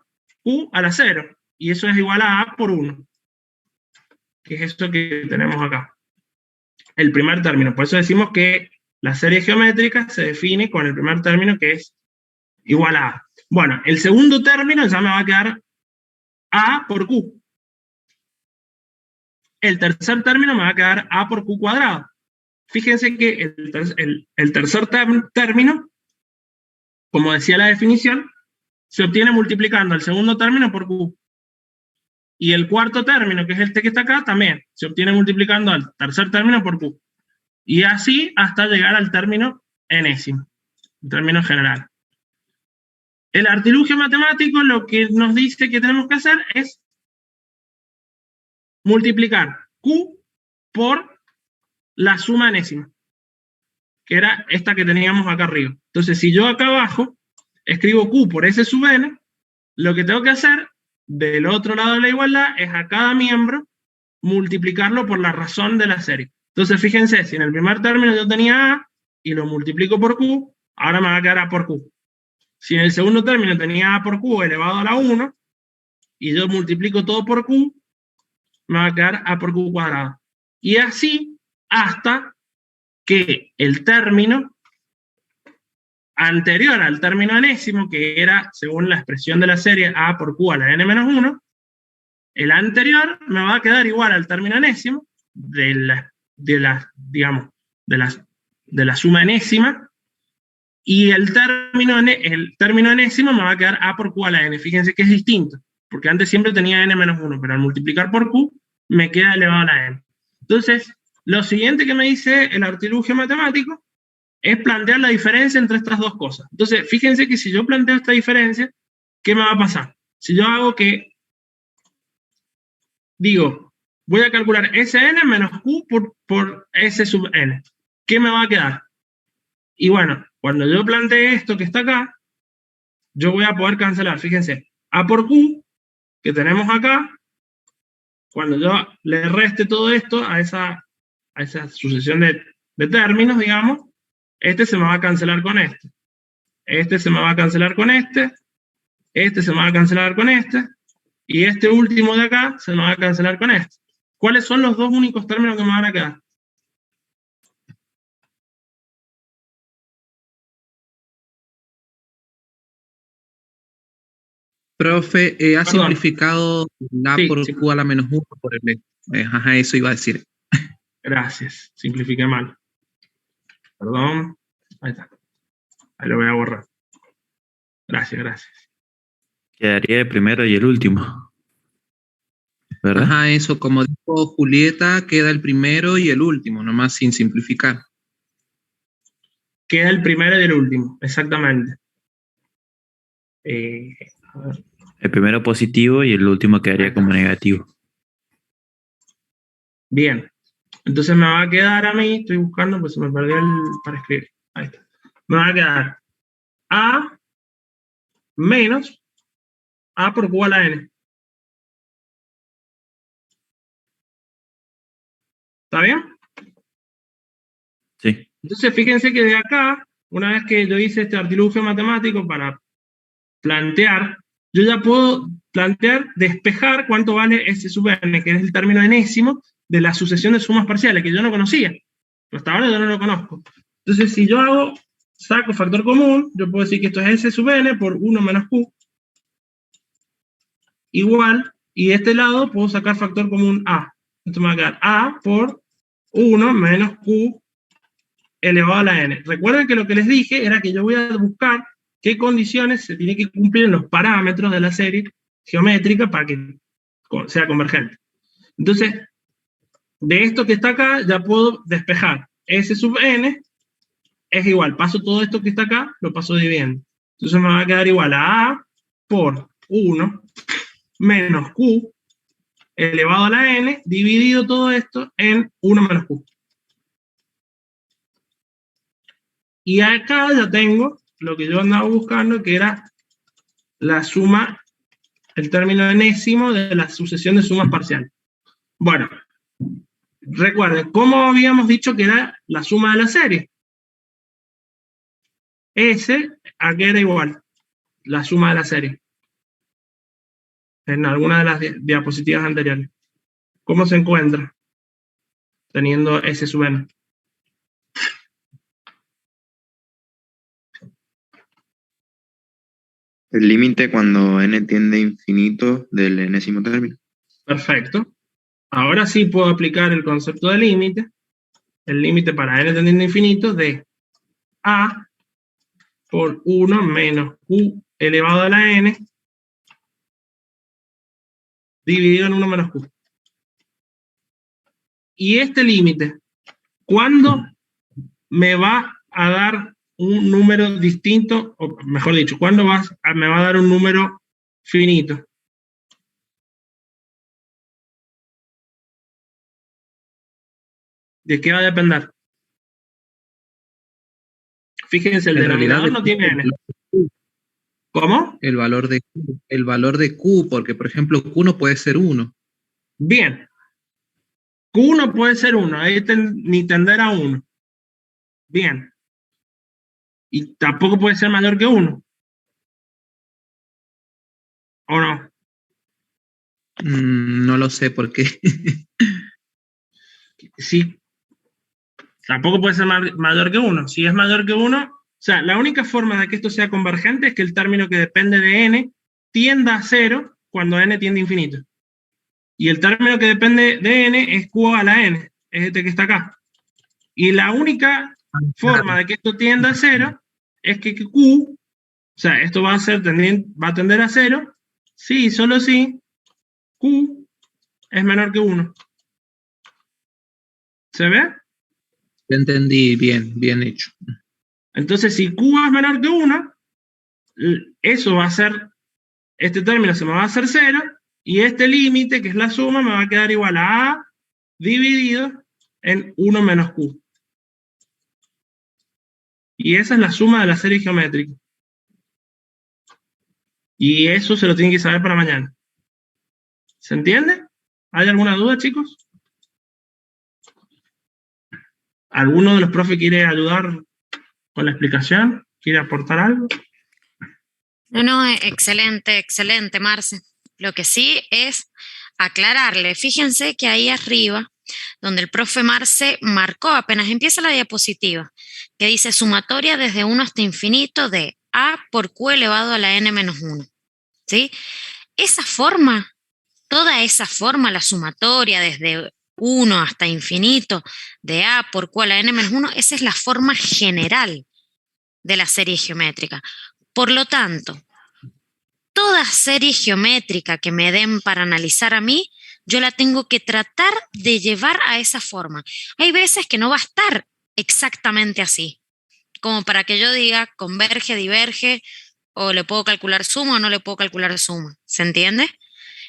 q a la 0, y eso es igual a por 1, que es esto que tenemos acá. El primer término, por eso decimos que la serie geométrica se define con el primer término, que es igual a a. Bueno, el segundo término ya me va a quedar a por q. El tercer término me va a quedar a por q cuadrado. Fíjense que el tercer término, como decía la definición, se obtiene multiplicando el segundo término por q. Y el cuarto término, que es este que está acá, también se obtiene multiplicando al tercer término por q. Y así hasta llegar al término enésimo, el término general. El artilugio matemático lo que nos dice que tenemos que hacer es multiplicar q por la suma enésima, que era esta que teníamos acá arriba. Entonces, si yo acá abajo escribo q por s sub n, lo que tengo que hacer del otro lado de la igualdad es a cada miembro multiplicarlo por la razón de la serie. Entonces, fíjense, si en el primer término yo tenía a y lo multiplico por q, ahora me va a quedar a por q. Si en el segundo término tenía a por q elevado a la 1, y yo multiplico todo por q, me va a quedar a por q cuadrado. Y así hasta que el término anterior al término enésimo, que era, según la expresión de la serie, a por q a la n-1, el anterior me va a quedar igual al término enésimo de la suma enésima, y el término enésimo me va a quedar a por q a la n. Fíjense que es distinto, porque antes siempre tenía n-1, pero al multiplicar por q me queda elevado a la n. Entonces, lo siguiente que me dice el artilugio matemático es plantear la diferencia entre estas dos cosas. Entonces, fíjense que si yo planteo esta diferencia, ¿qué me va a pasar? Si yo hago que, digo, voy a calcular Sn menos Q por S sub n, ¿qué me va a quedar? Y bueno, cuando yo plantee esto que está acá, yo voy a poder cancelar, fíjense, A por Q, que tenemos acá, cuando yo le reste todo esto a esa sucesión de términos, digamos, este se me va a cancelar con este. Este se me va a cancelar con este. Este se me va a cancelar con este. Y este último de acá se me va a cancelar con este. ¿Cuáles son los dos únicos términos que me van a quedar? Profe, ha Perdón. simplificado la Sí, por sí. q a la menos 1 por el ajá, eso iba a decir. Gracias, simplifiqué mal. Perdón. Ahí está. Ahí lo voy a borrar. Gracias, gracias. Quedaría el primero y el último. ¿Verdad? Ajá, eso, como dijo Julieta, queda el primero y el último, nomás sin simplificar. Queda el primero y el último, exactamente. A ver. El primero positivo y el último quedaría como negativo. Bien. Entonces me va a quedar a mí, estoy buscando, pues se me perdió para escribir. Ahí está. Me va a quedar A menos A por Q a la N. ¿Está bien? Sí. Entonces fíjense que de acá, una vez que yo hice este artilugio matemático para plantear, yo ya puedo plantear, despejar cuánto vale S sub n, que es el término enésimo de la sucesión de sumas parciales, que yo no conocía. Pero hasta ahora yo no lo conozco. Entonces, si yo saco factor común, yo puedo decir que esto es S sub n por 1 menos Q, igual, y de este lado puedo sacar factor común A. Esto me va a quedar A por 1 menos Q elevado a la n. Recuerden que lo que les dije era que yo voy a buscar qué condiciones se tienen que cumplir en los parámetros de la serie geométrica para que sea convergente. Entonces, de esto que está acá, ya puedo despejar. S sub n es igual, paso todo esto que está acá, lo paso dividiendo. Entonces me va a quedar igual a A por 1 menos Q elevado a la n, dividido todo esto en 1 menos q. Y acá ya tengo lo que yo andaba buscando, que era la suma, el término enésimo de la sucesión de sumas parciales. Bueno, recuerden, ¿cómo habíamos dicho que era la suma de la serie? S, ¿a qué era igual? La suma de la serie. En alguna de las diapositivas anteriores. ¿Cómo se encuentra? Teniendo S sub n. El límite cuando n tiende a infinito del enésimo término. Perfecto. Ahora sí puedo aplicar el concepto de límite. El límite para n tendiendo a infinito de a por 1 menos q elevado a la n dividido en 1 menos q. Y este límite, ¿cuándo me va a dar un número distinto? O mejor dicho, ¿cuándo me va a dar un número finito? ¿De qué va a depender? Fíjense, el denominador no tiene n. ¿Cómo? El valor de Q, porque por ejemplo Q no puede ser 1. Bien. Q no puede ser 1, ahí ni tender a 1. Bien. Y tampoco puede ser mayor que 1. ¿O no? No lo sé por qué. Sí. Tampoco puede ser mayor que 1. Si es mayor que 1, o sea, la única forma de que esto sea convergente es que el término que depende de n tienda a 0 cuando n tiende a infinito. Y el término que depende de n es q a la n, es este que está acá. Y la única forma de que esto tienda a 0 es que q, o sea, esto va a tender a 0, si y solo si q es menor que 1. ¿Se ve? Entendí bien hecho. Entonces, si q es menor que 1, eso va a ser, este término se me va a hacer 0, y este límite, que es la suma, me va a quedar igual a a dividido en 1 menos q. Y esa es la suma de la serie geométrica. Y eso se lo tienen que saber para mañana. ¿Se entiende? ¿Hay alguna duda, chicos? ¿Alguno de los profes quiere ayudar con la explicación? ¿Quiere aportar algo? No, excelente, excelente, Marce. Lo que sí es aclararle. Fíjense que ahí arriba, donde el profe Marce marcó, apenas empieza la diapositiva, que dice sumatoria desde 1 hasta infinito de a por q elevado a la n menos 1. ¿Sí? Esa forma, toda esa forma, la sumatoria desde 1 hasta infinito de a por q a la n menos 1, esa es la forma general de la serie geométrica. Por lo tanto, toda serie geométrica que me den para analizar a mí, yo la tengo que tratar de llevar a esa forma. Hay veces que no va a estar exactamente así, como para que yo diga converge, diverge, o le puedo calcular suma o no le puedo calcular suma. ¿Se entiende?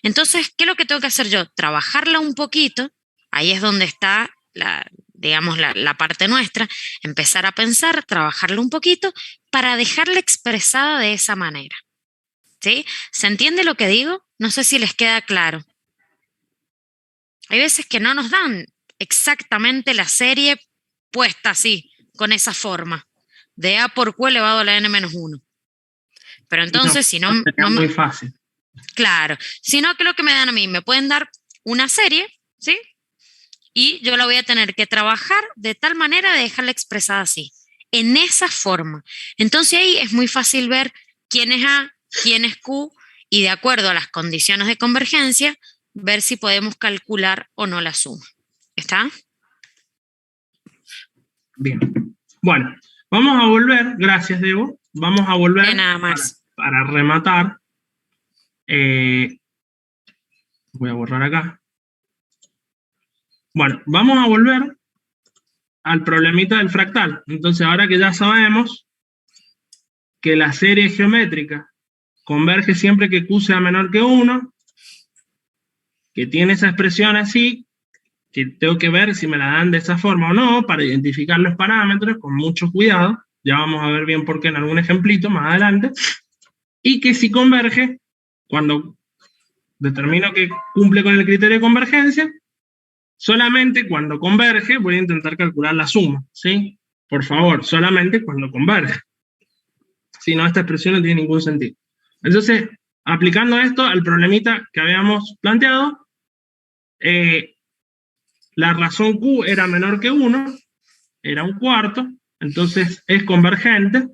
Entonces, ¿qué es lo que tengo que hacer yo? Trabajarla un poquito, ahí es donde está la parte nuestra, empezar a pensar, trabajarla un poquito para dejarla expresada de esa manera. ¿Sí? ¿Se entiende lo que digo? No sé si les queda claro. Hay veces que no nos dan exactamente la serie puesta así, con esa forma, de a por q elevado a la n menos 1. Pero entonces, si no... Es muy fácil. Claro. Si no, ¿qué es lo que me dan a mí? Me pueden dar una serie, ¿sí? Y yo la voy a tener que trabajar de tal manera de dejarla expresada así, en esa forma. Entonces ahí es muy fácil ver quién es A, quién es Q, y de acuerdo a las condiciones de convergencia, ver si podemos calcular o no la suma. ¿Está? Bien. Bueno, vamos a volver, gracias Debo, vamos a volver De nada más. Para rematar. Voy a borrar acá. Bueno, vamos a volver al problemita del fractal. Entonces, ahora que ya sabemos que la serie geométrica converge siempre que Q sea menor que 1, que tiene esa expresión así, que tengo que ver si me la dan de esa forma o no, para identificar los parámetros con mucho cuidado. Ya vamos a ver bien por qué en algún ejemplito más adelante. Y que si converge, cuando determino que cumple con el criterio de convergencia, solamente cuando converge voy a intentar calcular la suma, ¿sí? Por favor, solamente cuando converge. Si no, esta expresión no tiene ningún sentido. Entonces, aplicando esto al problemita que habíamos planteado, la razón Q era menor que 1, era un cuarto, entonces es convergente.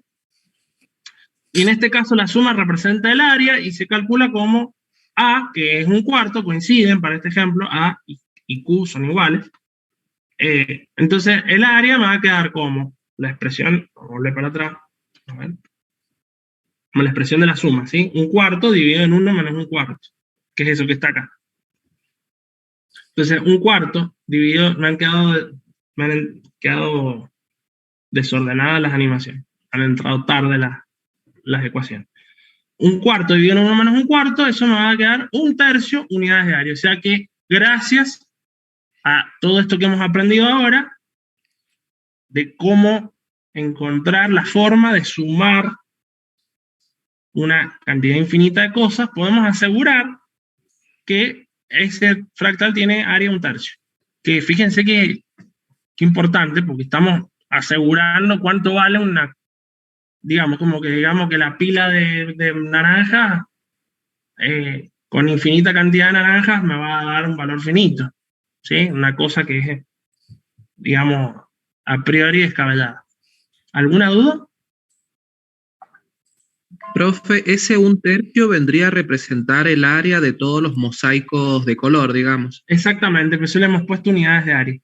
Y en este caso la suma representa el área y se calcula como A, que es un cuarto, coinciden para este ejemplo, A y Q son iguales. Entonces el área me va a quedar como la expresión, vamos a volver para atrás, a ver, como la expresión de la suma, ¿sí? Un cuarto dividido en 1 menos un cuarto, que es eso que está acá. Entonces un cuarto dividido, me han quedado desordenadas las animaciones, han entrado tarde las ecuaciones. Un cuarto dividido en 1 menos un cuarto, eso me va a quedar 1/3 unidades de área. O sea que gracias a todo esto que hemos aprendido ahora, de cómo encontrar la forma de sumar una cantidad infinita de cosas, podemos asegurar que ese fractal tiene área 1/3. Que fíjense que importante, porque estamos asegurando cuánto vale una, digamos que la pila de naranjas, con infinita cantidad de naranjas, me va a dar un valor finito, ¿sí? Una cosa que es, digamos, a priori descabellada. ¿Alguna duda? Profe, ese 1/3 vendría a representar el área de todos los mosaicos de color, digamos. Exactamente, por eso le hemos puesto unidades de área.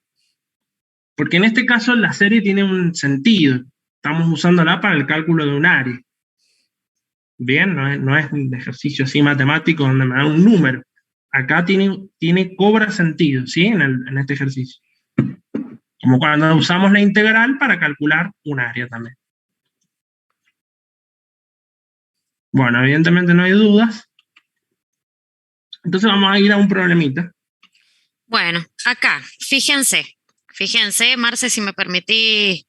Porque en este caso la serie tiene un sentido. Estamos usándola para el cálculo de un área. Bien, no es un ejercicio así matemático donde me da un número. Acá cobra sentido, ¿sí? En este ejercicio. Como cuando usamos la integral para calcular un área también. Bueno, evidentemente no hay dudas. Entonces vamos a ir a un problemita. Bueno, acá, fíjense, Marce, si me permití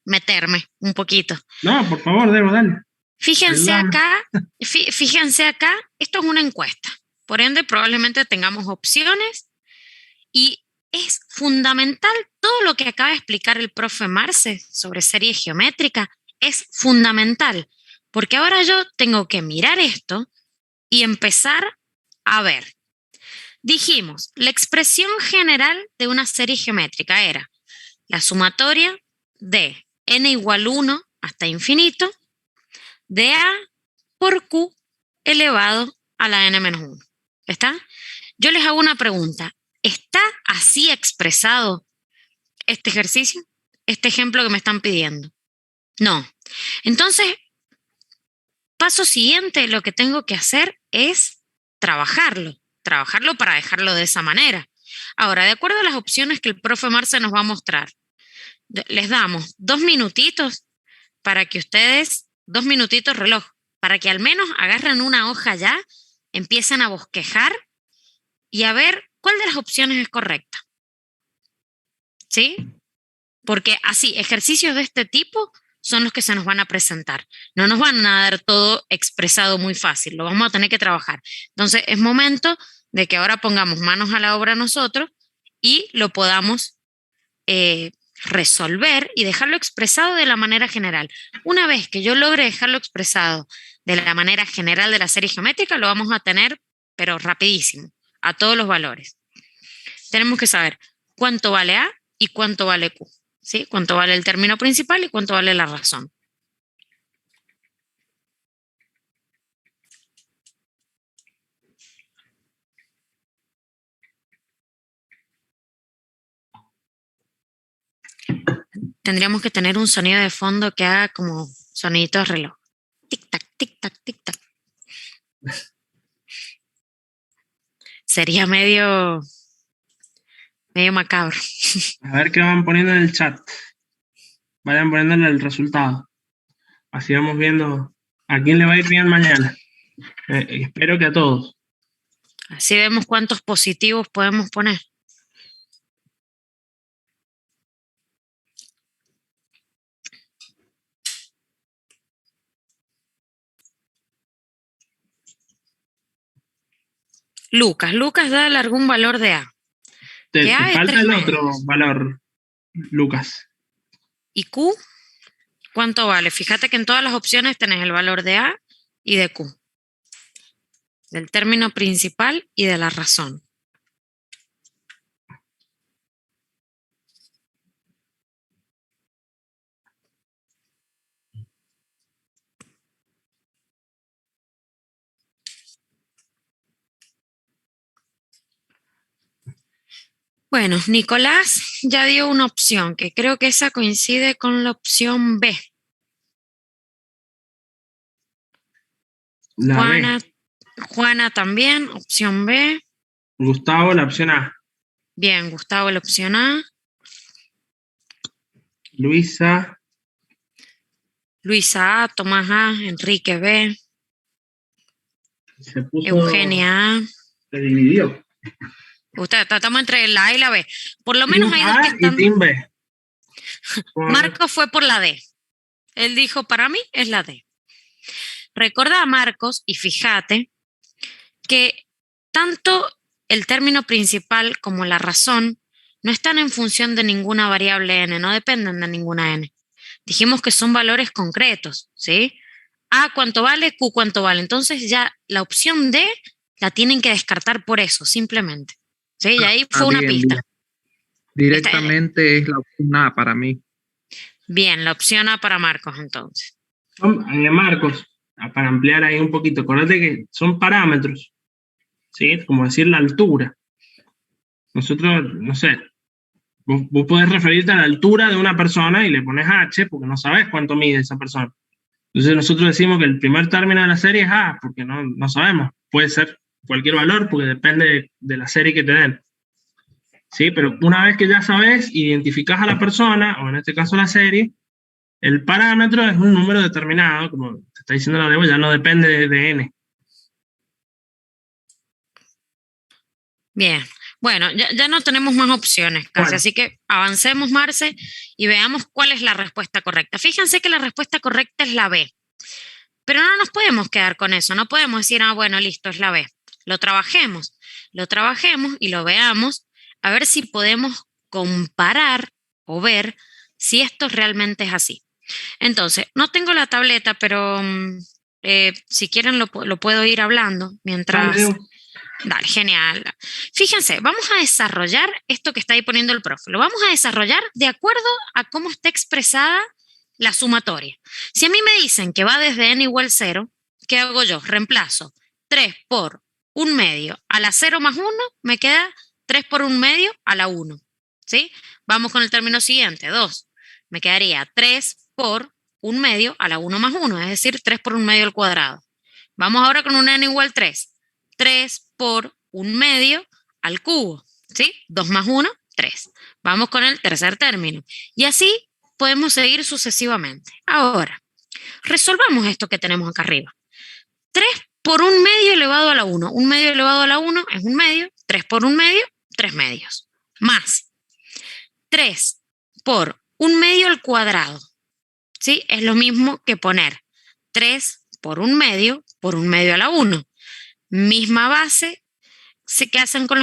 meterme un poquito. No, por favor, Debo, dale. Fíjense acá, esto es una encuesta. Por ende, probablemente tengamos opciones y es fundamental todo lo que acaba de explicar el profe Marce sobre serie geométrica. Es fundamental, porque ahora yo tengo que mirar esto y empezar a ver. Dijimos, la expresión general de una serie geométrica era la sumatoria de n igual 1 hasta infinito de A por Q elevado a la n menos 1. ¿Está? Yo les hago una pregunta. ¿Está así expresado este ejercicio? Este ejemplo que me están pidiendo. No. Entonces, paso siguiente, lo que tengo que hacer es trabajarlo para dejarlo de esa manera. Ahora, de acuerdo a las opciones que el profe Marce nos va a mostrar, les damos 2 minutitos para que ustedes, 2 minutitos reloj, para que al menos agarren una hoja ya, empiecen a bosquejar y a ver cuál de las opciones es correcta. ¿Sí? Porque así, ejercicios de este tipo son los que se nos van a presentar. No nos van a dar todo expresado muy fácil, lo vamos a tener que trabajar. Entonces, es momento de que ahora pongamos manos a la obra nosotros y lo podamos resolver y dejarlo expresado de la manera general. Una vez que yo logre dejarlo expresado de la manera general de la serie geométrica, lo vamos a tener, pero rapidísimo, a todos los valores. Tenemos que saber cuánto vale A y cuánto vale Q, ¿sí? Cuánto vale el término principal y cuánto vale la razón. Tendríamos que tener un sonido de fondo que haga como sonidito de reloj. Tic-tac, tic-tac, tic-tac. Sería medio macabro. A ver qué van poniendo en el chat. Vayan poniéndole el resultado. Así vamos viendo a quién le va a ir bien mañana. Espero que a todos. Así vemos cuántos positivos podemos poner. Lucas, dale algún valor de A. Te A es falta 3 el medios. otro valor, Lucas. ¿Y Q? ¿Cuánto vale? Fíjate que en todas las opciones tenés el valor de A y de Q. Del término principal y de la razón. Bueno, Nicolás ya dio una opción, que creo que esa coincide con la opción B. La Juana, B. Juana también, opción B. Gustavo, la opción A. Bien, Gustavo, la opción A. Luisa. Luisa A, Tomás A, Enrique B, Se puso. Eugenia A. Se dividió. Estamos entre la A y la B. Por lo Team menos hay dos que A y están. Team B. Marcos fue por la D. Él dijo, para mí es la D. Recuerda a Marcos y fíjate que tanto el término principal como la razón no están en función de ninguna variable n, no dependen de ninguna n. Dijimos que son valores concretos, ¿sí? A cuánto vale, Q cuánto vale. Entonces ya la opción D la tienen que descartar por eso, simplemente. ¿Sí? Y ahí fue una bien, pista. bien. Directamente es la opción A para mí. Bien, la opción A para Marcos entonces. Marcos, para ampliar ahí un poquito, acuérdate que son parámetros, ¿sí? Como decir la altura. Nosotros, no sé, vos podés referirte a la altura de una persona y le pones H porque no sabes cuánto mide esa persona. Entonces nosotros decimos que el primer término de la serie es A porque no sabemos. Puede ser cualquier valor porque depende de la serie que te den. ¿Sí? Pero una vez que ya sabes, identificás a la persona, o en este caso la serie, el parámetro es un número determinado, como te está diciendo la Debo, ya no depende de n. Bien, bueno, ya no tenemos más opciones casi, así que avancemos, Marce, y veamos cuál es la respuesta correcta. Fíjense que la respuesta correcta es la B, pero no nos podemos quedar con eso, no podemos decir, bueno, listo, es la B. Lo trabajemos y lo veamos, a ver si podemos comparar o ver si esto realmente es así. Entonces, no tengo la tableta, pero si quieren lo puedo ir hablando mientras... Dale, genial. Fíjense, vamos a desarrollar esto que está ahí poniendo el profe. Lo vamos a desarrollar de acuerdo a cómo está expresada la sumatoria. Si a mí me dicen que va desde n igual 0, ¿qué hago yo? Reemplazo 3 por 1 medio a la 0 más 1, me queda 3 por 1 medio a la 1. ¿Sí? Vamos con el término siguiente, 2. Me quedaría 3 por 1 medio a la 1 más 1, es decir, 3 por 1 medio al cuadrado. Vamos ahora con un n igual 3. 3 por 1 medio al cubo, ¿sí? 2 más 1, 3. Vamos con el tercer término. Y así podemos seguir sucesivamente. Ahora, resolvamos esto que tenemos acá arriba. 3 por 1 medio elevado a la 1. 1 medio elevado a la 1 es 1 medio. 3 por 1 medio, 3 medios. Más 3 por 1 medio al cuadrado. ¿Sí? Es lo mismo que poner 3 por 1 medio a la 1. Misma base que hacen con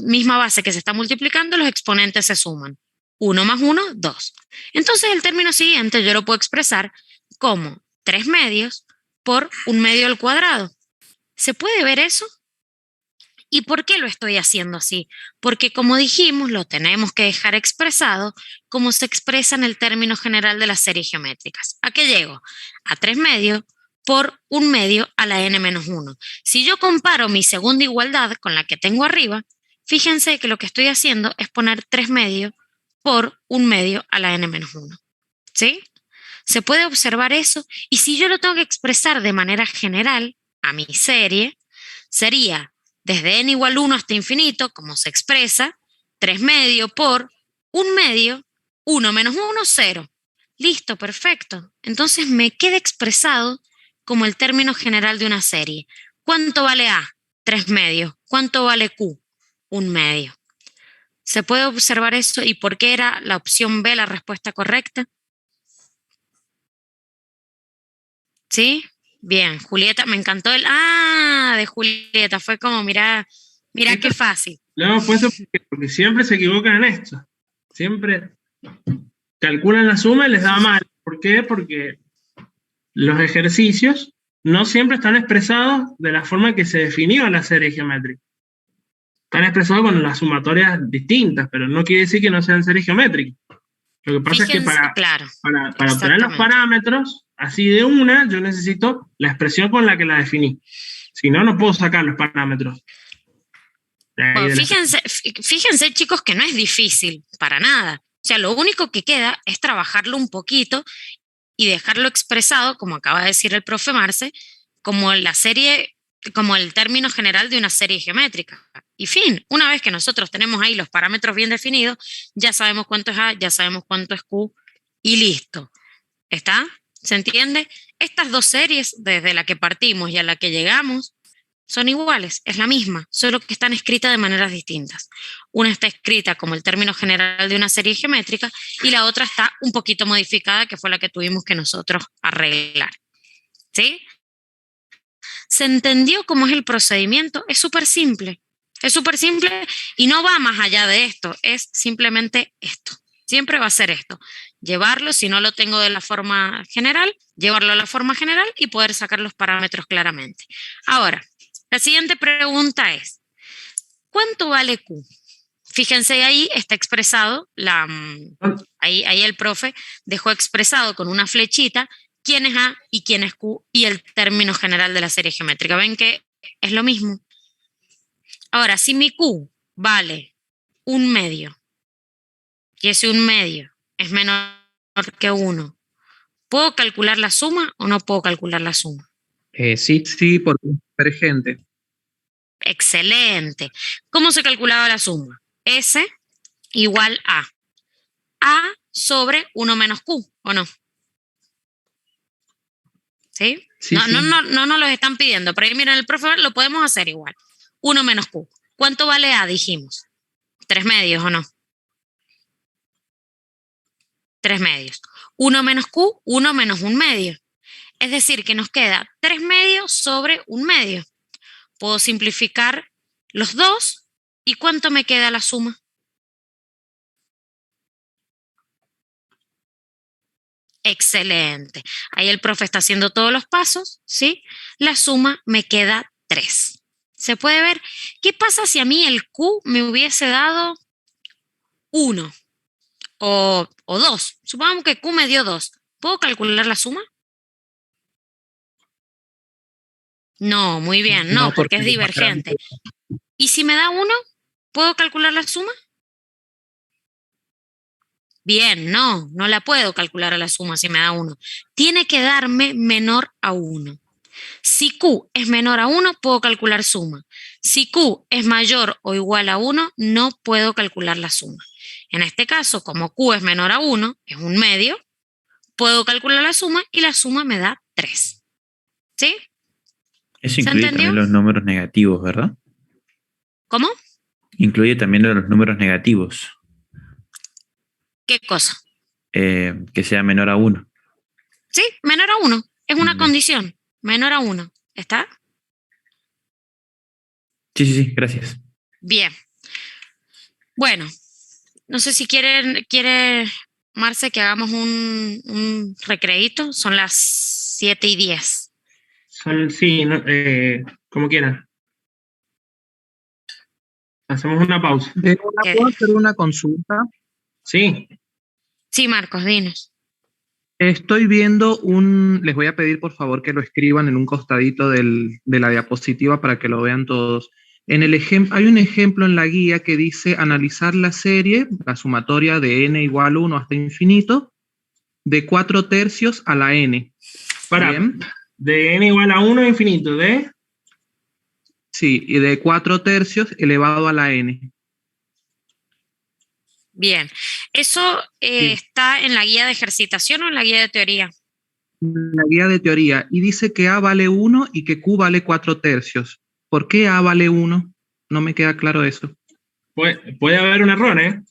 misma base que se está multiplicando, los exponentes se suman. 1 más 1, 2. Entonces el término siguiente yo lo puedo expresar como 3 medios por 1 medio al cuadrado. ¿Se puede ver eso? ¿Y por qué lo estoy haciendo así? Porque como dijimos, lo tenemos que dejar expresado como se expresa en el término general de las series geométricas. ¿A qué llego? A 3 medios por 1 medio a la n-1. Si yo comparo mi segunda igualdad con la que tengo arriba, fíjense que lo que estoy haciendo es poner 3 medios por 1 medio a la n-1. ¿Sí? Se puede observar eso, y si yo lo tengo que expresar de manera general a mi serie, sería desde n igual 1 hasta infinito, como se expresa, 3 medios por 1 medio, 1 menos 1, 0. Listo, perfecto. Entonces me queda expresado como el término general de una serie. ¿Cuánto vale A? 3 medios. ¿Cuánto vale Q? 1/2. ¿Se puede observar eso? ¿Y por qué era la opción B la respuesta correcta? ¿Sí? Bien, Julieta, me encantó de Julieta, fue como, mira qué fácil. Lo hemos puesto porque siempre se equivocan en esto. Siempre calculan la suma y les da mal. ¿Por qué? Porque los ejercicios no siempre están expresados de la forma que se definió la serie geométrica. Están expresados con las sumatorias distintas, pero no quiere decir que no sean series geométricas. Lo que pasa es que para obtener los parámetros, así de una, yo necesito la expresión con la que la definí. Si no, no puedo sacar los parámetros. Bueno, fíjense, chicos, que no es difícil, para nada. O sea, lo único que queda es trabajarlo un poquito y dejarlo expresado, como acaba de decir el profe Marce, como la serie, como el término general de una serie geométrica. Y fin, una vez que nosotros tenemos ahí los parámetros bien definidos, ya sabemos cuánto es A, ya sabemos cuánto es Q, y listo. ¿Está? ¿Se entiende? Estas dos series, desde la que partimos y a la que llegamos, son iguales, es la misma, solo que están escritas de maneras distintas. Una está escrita como el término general de una serie geométrica y la otra está un poquito modificada, que fue la que tuvimos que nosotros arreglar. ¿Sí? ¿Se entendió cómo es el procedimiento? Es súper simple. Es súper simple y no va más allá de esto, es simplemente esto. Siempre va a ser esto. Llevarlo, si no lo tengo de la forma general, llevarlo a la forma general y poder sacar los parámetros claramente. Ahora, la siguiente pregunta es, ¿cuánto vale Q? Fíjense, ahí está expresado, ahí el profe dejó expresado con una flechita quién es A y quién es Q y el término general de la serie geométrica. ¿Ven que es lo mismo? Ahora, si mi Q vale 1/2 y ese 1/2 es menor que 1, ¿puedo calcular la suma o no puedo calcular la suma? Sí. Sí, porque es convergente. Excelente. ¿Cómo se calculaba la suma? S igual a A sobre 1 menos Q, ¿o no? ¿Sí? Sí, No, sí. no nos los están pidiendo, pero ahí miren, el profe lo podemos hacer igual. 1 menos Q. ¿Cuánto vale A, dijimos? 3/2, ¿o no? 3/2. 1 menos Q, 1 menos 1/2. Es decir, que nos queda 3/2 sobre 1/2. Puedo simplificar los dos. ¿Y cuánto me queda la suma? Excelente. Ahí el profe está haciendo todos los pasos, ¿sí? La suma me queda 3. ¿Se puede ver? ¿Qué pasa si a mí el Q me hubiese dado 1 o 2? Supongamos que Q me dio 2. ¿Puedo calcular la suma? No, muy bien, no, porque es divergente. ¿Y si me da 1? ¿Puedo calcular la suma? Bien, no la puedo calcular a la suma si me da 1. Tiene que darme menor a 1. Si Q es menor a 1, puedo calcular suma. Si Q es mayor o igual a 1, no puedo calcular la suma. En este caso, como Q es menor a 1, es 1/2, puedo calcular la suma y la suma me da 3. ¿Sí? Eso incluye también los números negativos, ¿verdad? ¿Cómo? Incluye también los números negativos. ¿Qué cosa? Que sea menor a 1. Sí, menor a 1. Es una condición. Menor a 1. ¿Está? Sí, gracias. Bien. Bueno, no sé si quiere Marce que hagamos un recreíto. Son las 7:10. Sí, como quieran. Hacemos una pausa. ¿Puedo hacer una consulta? Sí. Sí, Marcos, dinos. Estoy viendo les voy a pedir por favor que lo escriban en un costadito de la diapositiva para que lo vean todos. Hay un ejemplo en la guía que dice analizar la serie, la sumatoria de n igual 1 hasta infinito, de 4/3 a la n. ¿Bien? De n igual a 1 a infinito, ¿de? Sí, y de 4/3 elevado a la n. Bien. ¿Eso está en la guía de ejercitación o en la guía de teoría? La guía de teoría. Y dice que A vale 1 y que Q vale 4/3. ¿Por qué A vale 1? no me queda claro eso. Puede haber un error, ¿eh?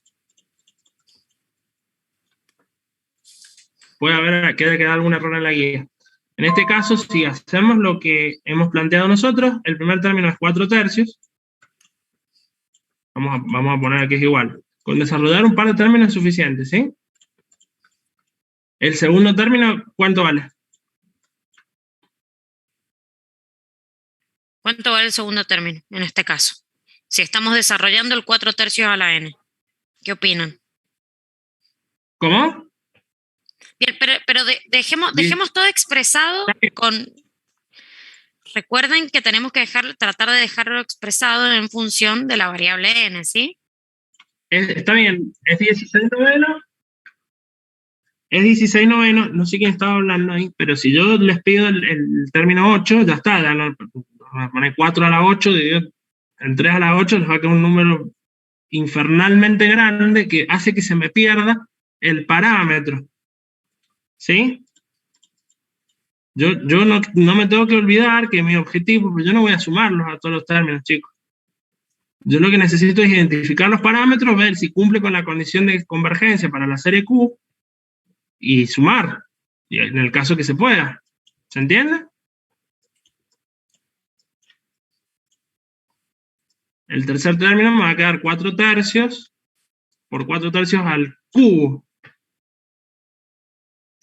Puede haber, quedar algún error en la guía. En este caso, si hacemos lo que hemos planteado nosotros, el primer término es 4/3. Vamos a poner que es igual. Con desarrollar un par de términos es suficiente, ¿sí? El segundo término, ¿cuánto vale? ¿Cuánto vale el segundo término en este caso? Si estamos desarrollando el 4/3 a la n. ¿Qué opinan? ¿Cómo? Bien, pero dejemos todo expresado con... Recuerden que tenemos que tratar de dejarlo expresado en función de la variable n, ¿sí? Está bien, es 16/9. Es 16/9, no sé quién estaba hablando ahí, pero si yo les pido el término 8, ya está, ya no, voy a poner 4 a la 8, en 3 a la 8 les va a quedar un número infernalmente grande que hace que se me pierda el parámetro. ¿Sí? Yo no me tengo que olvidar que mi objetivo, pues yo no voy a sumarlos a todos los términos, chicos. Yo lo que necesito es identificar los parámetros, ver si cumple con la condición de convergencia para la serie Q y sumar, y en el caso que se pueda. ¿Se entiende? El tercer término me va a quedar 4/3 por 4/3 al cubo.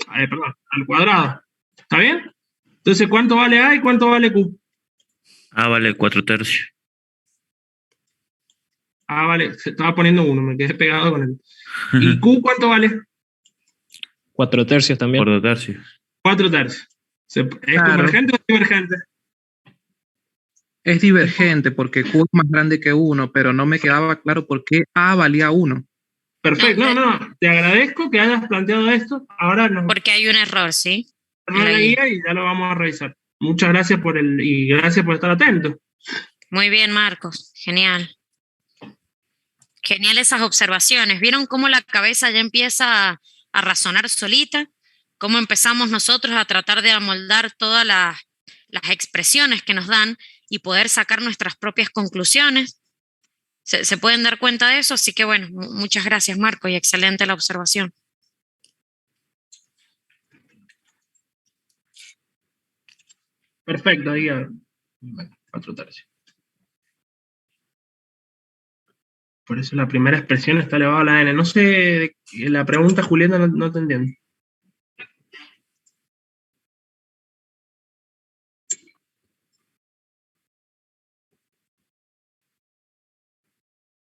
Perdón, al cuadrado. ¿Está bien? Entonces, ¿cuánto vale A y cuánto vale Q? A vale 4/3. A vale, se estaba poniendo 1, me quedé pegado con él. ¿Y Q cuánto vale? 4/3 también. 4/3. 4/3. ¿Es convergente o divergente? Es divergente porque Q es más grande que 1, pero no me quedaba claro por qué A valía 1. Perfecto, no, te agradezco que hayas planteado esto. Ahora porque hay un error, ¿sí? En la guía y ya lo vamos a revisar. Muchas gracias y gracias por estar atento. Muy bien, Marcos, genial. Genial esas observaciones. ¿Vieron cómo la cabeza ya empieza a razonar solita? ¿Cómo empezamos nosotros a tratar de amoldar todas las expresiones que nos dan y poder sacar nuestras propias conclusiones? ¿Se pueden dar cuenta de eso? Así que bueno, muchas gracias, Marco, y excelente la observación. Perfecto, ahí 4/3. Por eso la primera expresión está elevada a la n. No sé, la pregunta, Julieta, no te entiendo.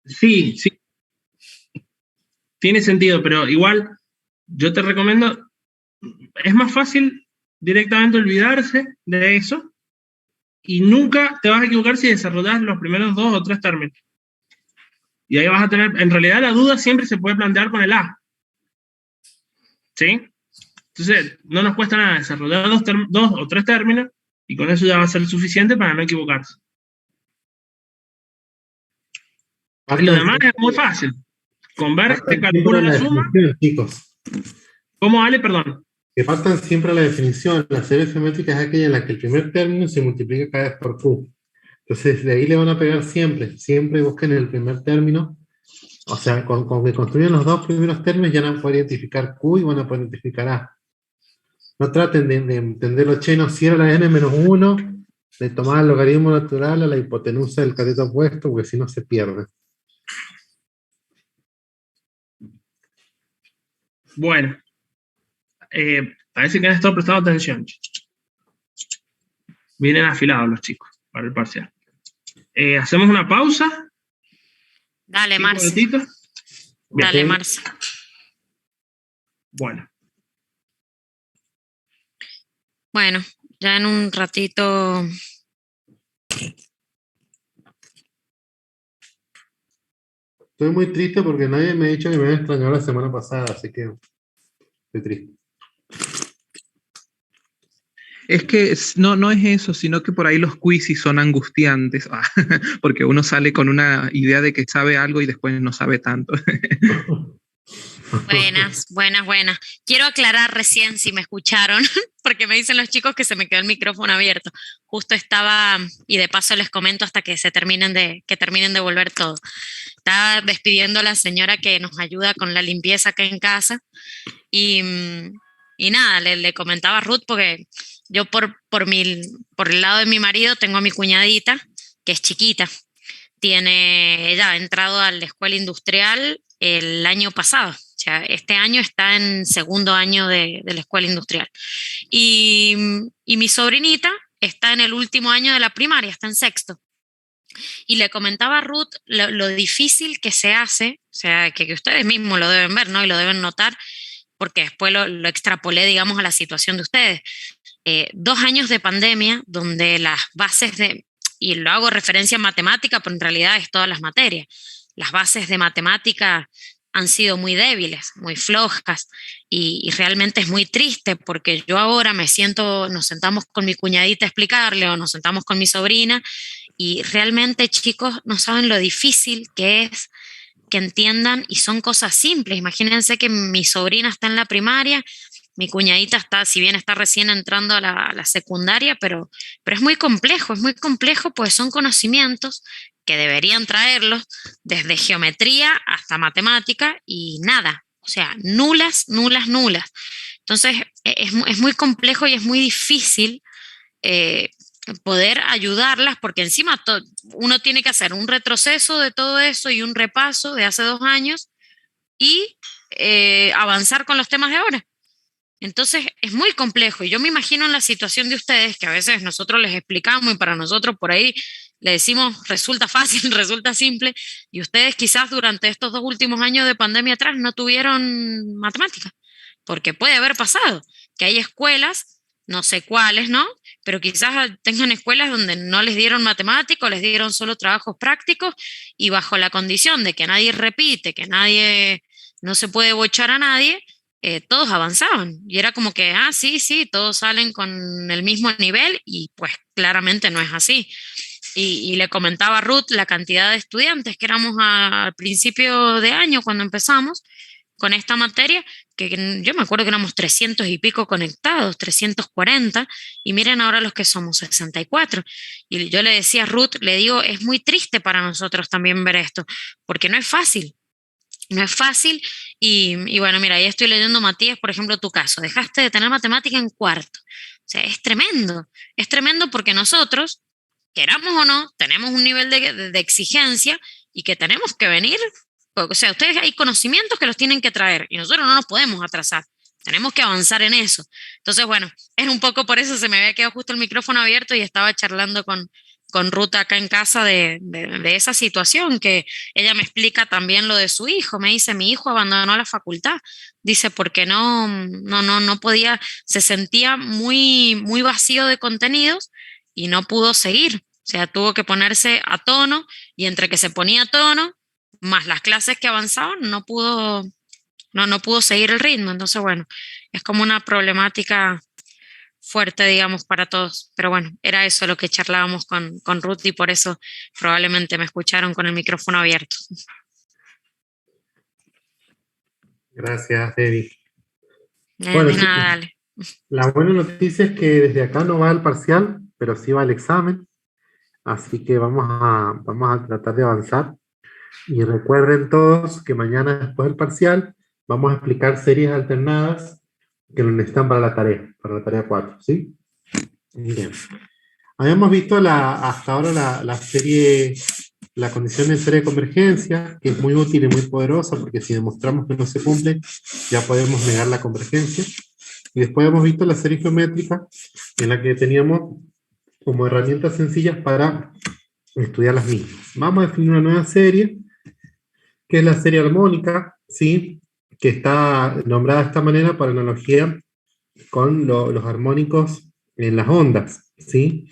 Sí. Tiene sentido, pero igual yo te recomiendo, es más fácil directamente olvidarse de eso y nunca te vas a equivocar si desarrollas los primeros 2 o 3 términos. Y ahí vas a tener, en realidad la duda siempre se puede plantear con el A. ¿Sí? Entonces, no nos cuesta nada desarrollar 2 o 3 términos y con eso ya va a ser suficiente para no equivocarse. Y lo demás es muy fácil. Converge, calcula la suma. Chicos. ¿Cómo, Ale? Perdón. Que partan siempre a la definición. La serie geométrica es aquella en la que el primer término se multiplica cada vez por Q. Entonces, de ahí le van a pegar siempre. Siempre busquen el primer término. O sea, con que construyan los 2 primeros términos ya van a poder identificar Q y van a poder identificar A. No traten de entenderlo, no cierra la n-1, de tomar el logaritmo natural a la hipotenusa del cateto opuesto, porque si no se pierde. Bueno, parece que han estado prestando atención. Vienen afilados los chicos para el parcial. Hacemos una pausa. Dale, Marce. Dale, Marce. Bueno. Bueno, ya en un ratito. Estoy muy triste porque nadie me ha dicho que me había extrañado la semana pasada, así que estoy triste. Es que no es eso, sino que por ahí los quizzes son angustiantes, porque uno sale con una idea de que sabe algo y después no sabe tanto. Buenas. Quiero aclarar recién si me escucharon, porque me dicen los chicos que se me quedó el micrófono abierto. justo estaba, y de paso les comento hasta que terminen de volver todo. Estaba despidiendo a la señora que nos ayuda con la limpieza acá en casa y nada, le comentaba a Ruth porque yo por el lado de mi marido tengo a mi cuñadita que es chiquita. Ella ha entrado a la escuela industrial el año pasado. O sea, este año está en segundo año de la escuela industrial. Y mi sobrinita está en el último año de la primaria, está en sexto. Y le comentaba a Ruth lo difícil que se hace, o sea, que ustedes mismos lo deben ver, ¿no? Y lo deben notar, porque después lo extrapolé, digamos, a la situación de ustedes. 2 años de pandemia donde las bases y lo hago referencia a matemática, pero en realidad es todas las materias. Las bases de matemática han sido muy débiles, muy flojas, y realmente es muy triste porque yo ahora nos sentamos con mi cuñadita a explicarle o nos sentamos con mi sobrina y realmente, chicos, no saben lo difícil que es que entiendan y son cosas simples. Imagínense que mi sobrina está en la primaria, mi cuñadita si bien está recién entrando a la secundaria, pero es muy complejo, pues son conocimientos que deberían traerlos desde geometría hasta matemática y nada, o sea, nulas. Entonces, es muy complejo y es muy difícil poder ayudarlas porque encima uno tiene que hacer un retroceso de todo eso y un repaso de hace 2 años y avanzar con los temas de ahora. Entonces es muy complejo y yo me imagino en la situación de ustedes que a veces nosotros les explicamos y para nosotros por ahí le decimos resulta fácil, resulta simple y ustedes quizás durante estos 2 últimos años de pandemia atrás no tuvieron matemática, porque puede haber pasado que hay escuelas, no sé cuáles, ¿no? Pero quizás tengan escuelas donde no les dieron matemática o les dieron solo trabajos prácticos y bajo la condición de que nadie repite, que no se puede bochar a nadie, todos avanzaban y era como que, sí, todos salen con el mismo nivel y pues claramente no es así. Y le comentaba a Ruth la cantidad de estudiantes que éramos al principio de año cuando empezamos con esta materia, que yo me acuerdo que éramos 300 y pico conectados, 340, y miren ahora los que somos 64. Y yo le decía a Ruth, le digo, es muy triste para nosotros también ver esto, porque no es fácil. No es fácil y bueno, mira, ahí estoy leyendo, Matías, por ejemplo, tu caso, dejaste de tener matemática en cuarto. O sea, es tremendo porque nosotros, queramos o no, tenemos un nivel de exigencia y que tenemos que venir, o sea, ustedes hay conocimientos que los tienen que traer y nosotros no nos podemos atrasar, tenemos que avanzar en eso. Entonces, bueno, es un poco por eso se me había quedado justo el micrófono abierto y estaba charlando con Ruth acá en casa de esa situación, que ella me explica también lo de su hijo. Me dice, mi hijo abandonó la facultad, dice, porque no podía, se sentía muy vacío de contenidos y no pudo seguir. O sea, tuvo que ponerse a tono y entre que se ponía a tono, más las clases que avanzaban, no pudo seguir el ritmo. Entonces, bueno, es como una problemática fuerte, digamos, para todos. Pero bueno, era eso lo que charlábamos con Ruth y por eso probablemente me escucharon con el micrófono abierto. Gracias, Debbie. Bueno, de nada, dale. La buena noticia es que desde acá no va el parcial, pero sí va el examen. Así que vamos a tratar de avanzar. Y recuerden todos que mañana después del parcial vamos a explicar series alternadas que lo necesitan para la tarea 4, ¿sí? Bien. Habíamos visto hasta ahora la serie, la condición de serie de convergencia, que es muy útil y muy poderosa, porque si demostramos que no se cumple, ya podemos negar la convergencia. Y después hemos visto la serie geométrica, en la que teníamos como herramientas sencillas para estudiar las mismas. Vamos a definir una nueva serie, que es la serie armónica, ¿sí? Que está nombrada de esta manera para analogía con los armónicos en las ondas, ¿sí?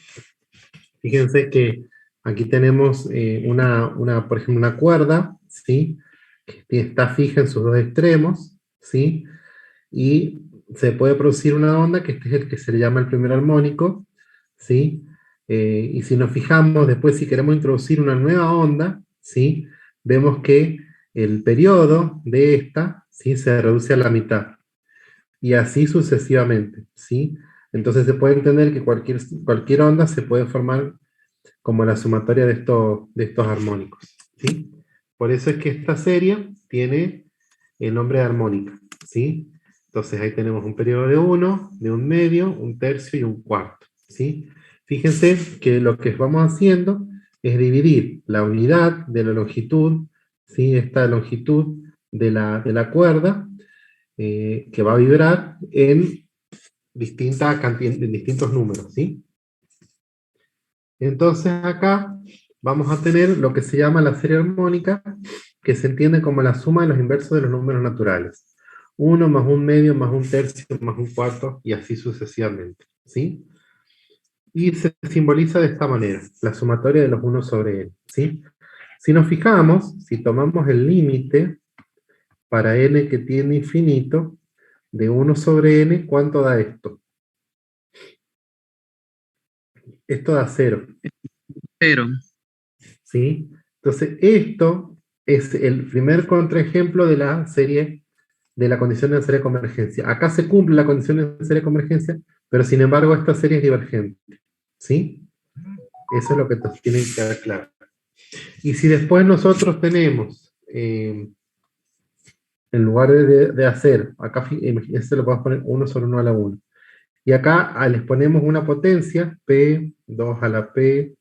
Fíjense que aquí tenemos por ejemplo, una cuerda, ¿sí? Que está fija en sus 2 extremos, ¿sí? Y se puede producir una onda, que este es el que se le llama el primer armónico, ¿sí? Y si nos fijamos después, si queremos introducir una nueva onda, ¿sí? Vemos que el periodo de esta, ¿sí? Se reduce a la mitad. Y así sucesivamente, ¿sí? Entonces se puede entender que cualquier onda se puede formar como la sumatoria de estos armónicos, ¿sí? Por eso es que esta serie tiene el nombre de armónica, ¿sí? Entonces ahí tenemos un periodo de 1, de un medio, un tercio y un cuarto, ¿sí? Fíjense que lo que vamos haciendo es dividir la unidad de la longitud, ¿sí? Esta longitud de la cuerda que va a vibrar en distintos números, ¿sí? Entonces acá vamos a tener lo que se llama la serie armónica, que se entiende como la suma de los inversos de los números naturales. 1 más un medio más un tercio más un cuarto y así sucesivamente, ¿sí? Y se simboliza de esta manera, la sumatoria de los 1 sobre n, ¿sí? Si nos fijamos, si tomamos el límite para n que tiende infinito, de 1 sobre n, ¿cuánto da esto? Esto da 0. 0. ¿Sí? Entonces, esto es el primer contraejemplo de la serie, de la condición de serie de convergencia. Acá se cumple la condición de serie de convergencia, pero sin embargo esta serie es divergente. ¿Sí? Eso es lo que nos tiene que quedar claro. Y si después nosotros tenemos, en lugar de hacer, acá este lo podemos poner 1 sobre 1 a la 1. Y acá les ponemos una potencia, P, 2 a la P,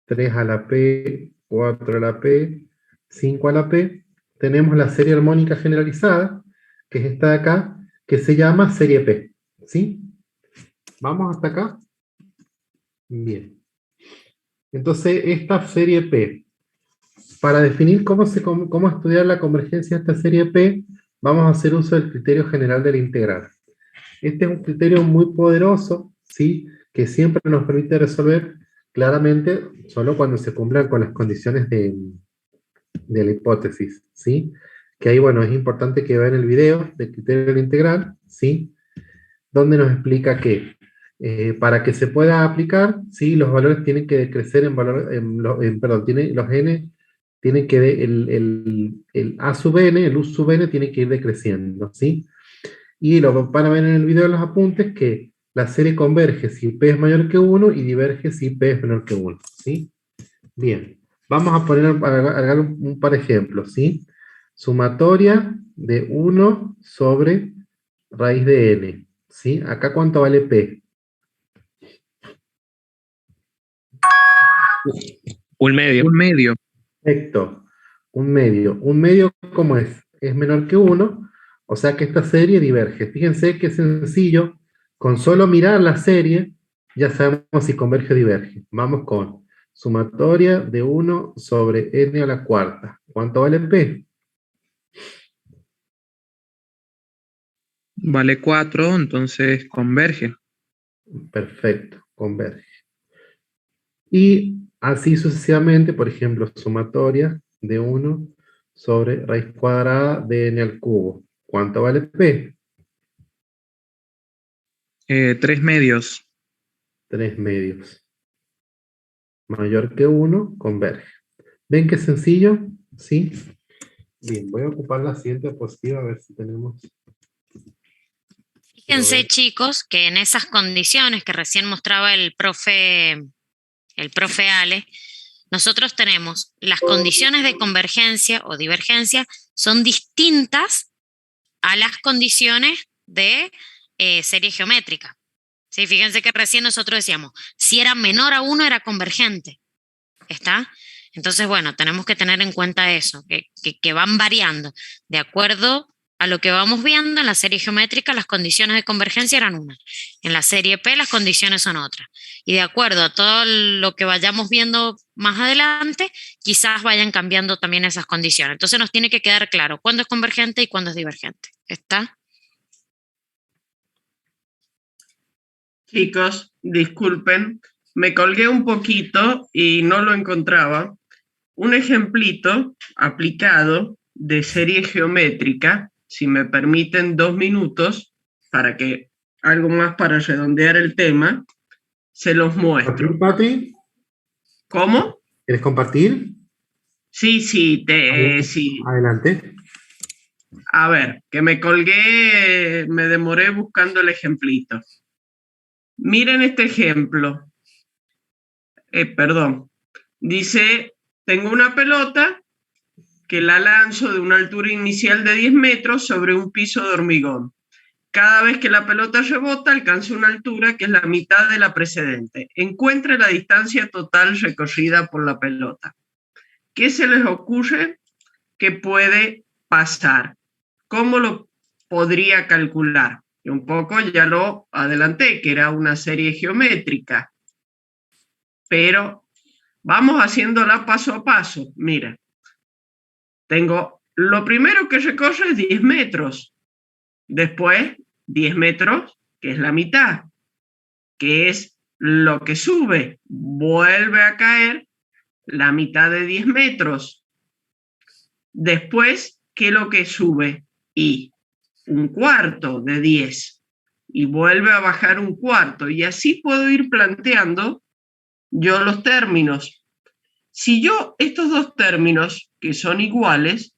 3 a la P, 4 a la P, 5 a la P. Tenemos la serie armónica generalizada, que es esta de acá, que se llama serie P. ¿Sí? ¿Vamos hasta acá? Bien. Entonces, esta serie P, para definir cómo estudiar la convergencia de esta serie P, vamos a hacer uso del criterio general de la integral. Este es un criterio muy poderoso, ¿sí? Que siempre nos permite resolver claramente solo cuando se cumplan con las condiciones de la hipótesis, ¿sí? Que ahí, bueno, es importante que vean el video del criterio de la integral, ¿sí? Donde nos explica que para que se pueda aplicar, ¿sí? Los valores tienen que decrecer los n tienen que, el a sub n, el u sub n tiene que ir decreciendo, ¿sí? Y lo van a ver en el video de los apuntes que la serie converge si P es mayor que 1 y diverge si P es menor que 1, ¿sí? Bien, vamos a agregar un par de ejemplos, ¿sí? Sumatoria de 1 sobre raíz de n, ¿sí? Acá ¿cuánto vale P? Un medio. Un medio. Perfecto, un medio. ¿Un medio cómo es? Es menor que 1, o sea que esta serie diverge. Fíjense que es sencillo, con solo mirar la serie, ya sabemos si converge o diverge. Vamos con sumatoria de 1 sobre n a la cuarta. ¿Cuánto vale P? Vale 4, entonces converge. Perfecto, converge. Y así sucesivamente, por ejemplo, sumatoria de 1 sobre raíz cuadrada de n al cubo. ¿Cuánto vale P? 3 medios. 3 medios. Mayor que 1, converge. ¿Ven qué sencillo? ¿Sí? Bien, voy a ocupar la siguiente diapositiva a ver si tenemos... Fíjense, chicos, que en esas condiciones que recién mostraba el profe Ale, nosotros tenemos las condiciones de convergencia o divergencia son distintas a las condiciones de serie geométrica. ¿Sí? Fíjense que recién nosotros decíamos, si era menor a 1 era convergente. ¿Está? Entonces, bueno, tenemos que tener en cuenta eso, que van variando de acuerdo a lo que vamos viendo. En la serie geométrica las condiciones de convergencia eran unas, en la serie P las condiciones son otras, y de acuerdo a todo lo que vayamos viendo más adelante, quizás vayan cambiando también esas condiciones. Entonces nos tiene que quedar claro cuándo es convergente y cuándo es divergente. ¿Está? Chicos, disculpen, me colgué un poquito y no lo encontraba. Un ejemplito aplicado de serie geométrica, si me permiten 2 minutos, para que algo más para redondear el tema, se los muestro. ¿Pati? ¿Cómo? ¿Quieres compartir? Sí, sí. Adelante. A ver, que me colgué, me demoré buscando el ejemplito. Miren este ejemplo. Perdón. Dice, tengo una pelota que la lanzo de una altura inicial de 10 metros sobre un piso de hormigón. Cada vez que la pelota rebota, alcanza una altura que es la mitad de la precedente. Encuentre la distancia total recorrida por la pelota. ¿Qué se les ocurre que puede pasar? ¿Cómo lo podría calcular? Y un poco ya lo adelanté, que era una serie geométrica. Pero vamos haciéndola paso a paso. Mira, tengo lo primero que recorre es 10 metros. Después 10 metros, que es la mitad, que es lo que sube. Vuelve a caer la mitad de 10 metros. Después, ¿qué es lo que sube? Y un cuarto de 10. Y vuelve a bajar un cuarto. Y así puedo ir planteando yo los términos. Si yo estos dos términos, que son iguales,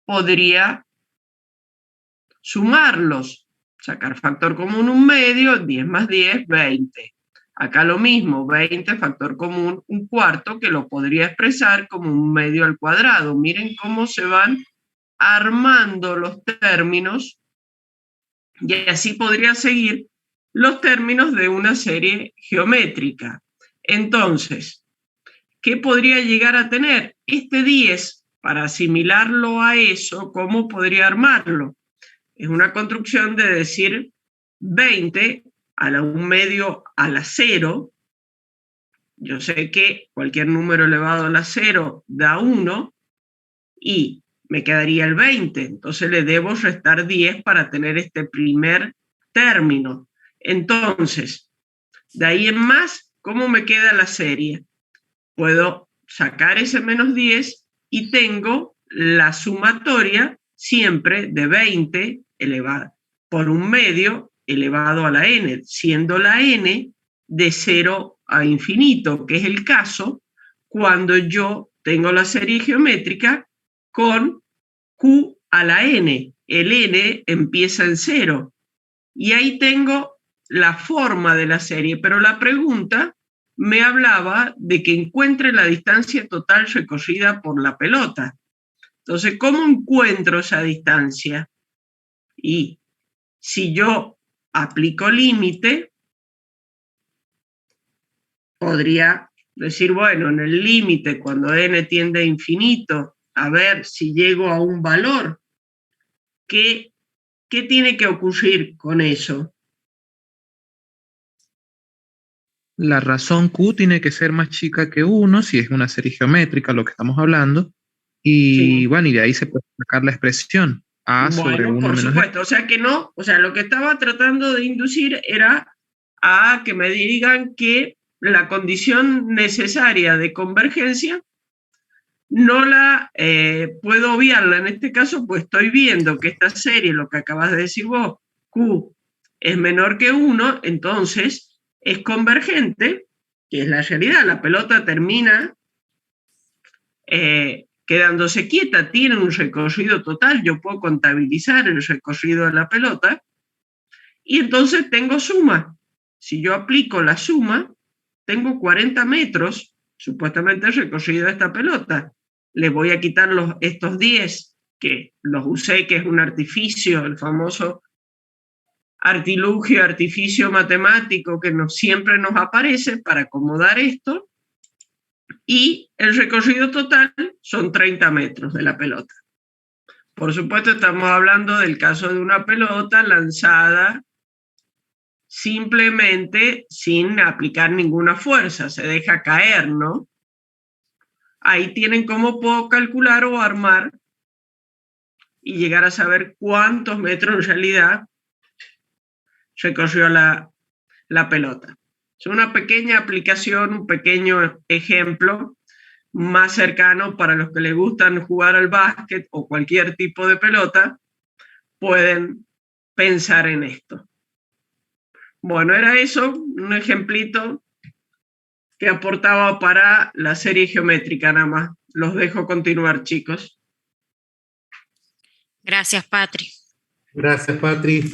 podría sumarlos, sacar factor común 1/2, 10 más 10, 20. Acá lo mismo, 20 factor común 1/4, que lo podría expresar como 1/2 al cuadrado. Miren cómo se van armando los términos y así podría seguir los términos de una serie geométrica. Entonces, ¿qué podría llegar a tener? Este 10, para asimilarlo a eso, ¿cómo podría armarlo? Es una construcción de decir 20 a la 1/2 a la 0. Yo sé que cualquier número elevado a la 0 da 1 y me quedaría el 20. Entonces le debo restar 10 para tener este primer término. Entonces, de ahí en más, ¿cómo me queda la serie? Puedo sacar ese menos 10 y tengo la sumatoria siempre de 20 elevado por 1/2 elevado a la n, siendo la n de 0 a infinito, que es el caso cuando yo tengo la serie geométrica con q a la n. El n empieza en 0. Y ahí tengo la forma de la serie, pero la pregunta me hablaba de que encuentre la distancia total recorrida por la pelota. Entonces, ¿cómo encuentro esa distancia? Y si yo aplico límite, podría decir, bueno, en el límite, cuando n tiende a infinito, a ver si llego a un valor. ¿Qué tiene que ocurrir con eso? La razón Q tiene que ser más chica que 1, si es una serie geométrica lo que estamos hablando. Y Sí. bueno, y de ahí se puede sacar la expresión A sobre 1 Bueno, por menos supuesto, o sea que no, o sea, lo que estaba tratando de inducir era a que me digan que la condición necesaria de convergencia no la puedo obviarla en este caso, pues estoy viendo que esta serie, lo que acabas de decir vos, Q es menor que 1, entonces es convergente, que es la realidad, la pelota termina quedándose quieta, tiene un recorrido total, yo puedo contabilizar el recorrido de la pelota, y entonces tengo suma. Si yo aplico la suma, tengo 40 metros, supuestamente el recorrido de esta pelota. Le voy a quitar estos 10, que los usé, que es un artificio, el famoso artificio matemático que siempre nos aparece para acomodar esto, y el recorrido total son 30 metros de la pelota. Por supuesto, estamos hablando del caso de una pelota lanzada simplemente sin aplicar ninguna fuerza, se deja caer, ¿no? Ahí tienen cómo puedo calcular o armar y llegar a saber cuántos metros en realidad recorrió la pelota. Es una pequeña aplicación, un pequeño ejemplo más cercano para los que les gustan jugar al básquet o cualquier tipo de pelota, pueden pensar en esto. Bueno, era eso, un ejemplito que aportaba para la serie geométrica nada más. Los dejo continuar, chicos. Gracias, Patri. Gracias, Patri.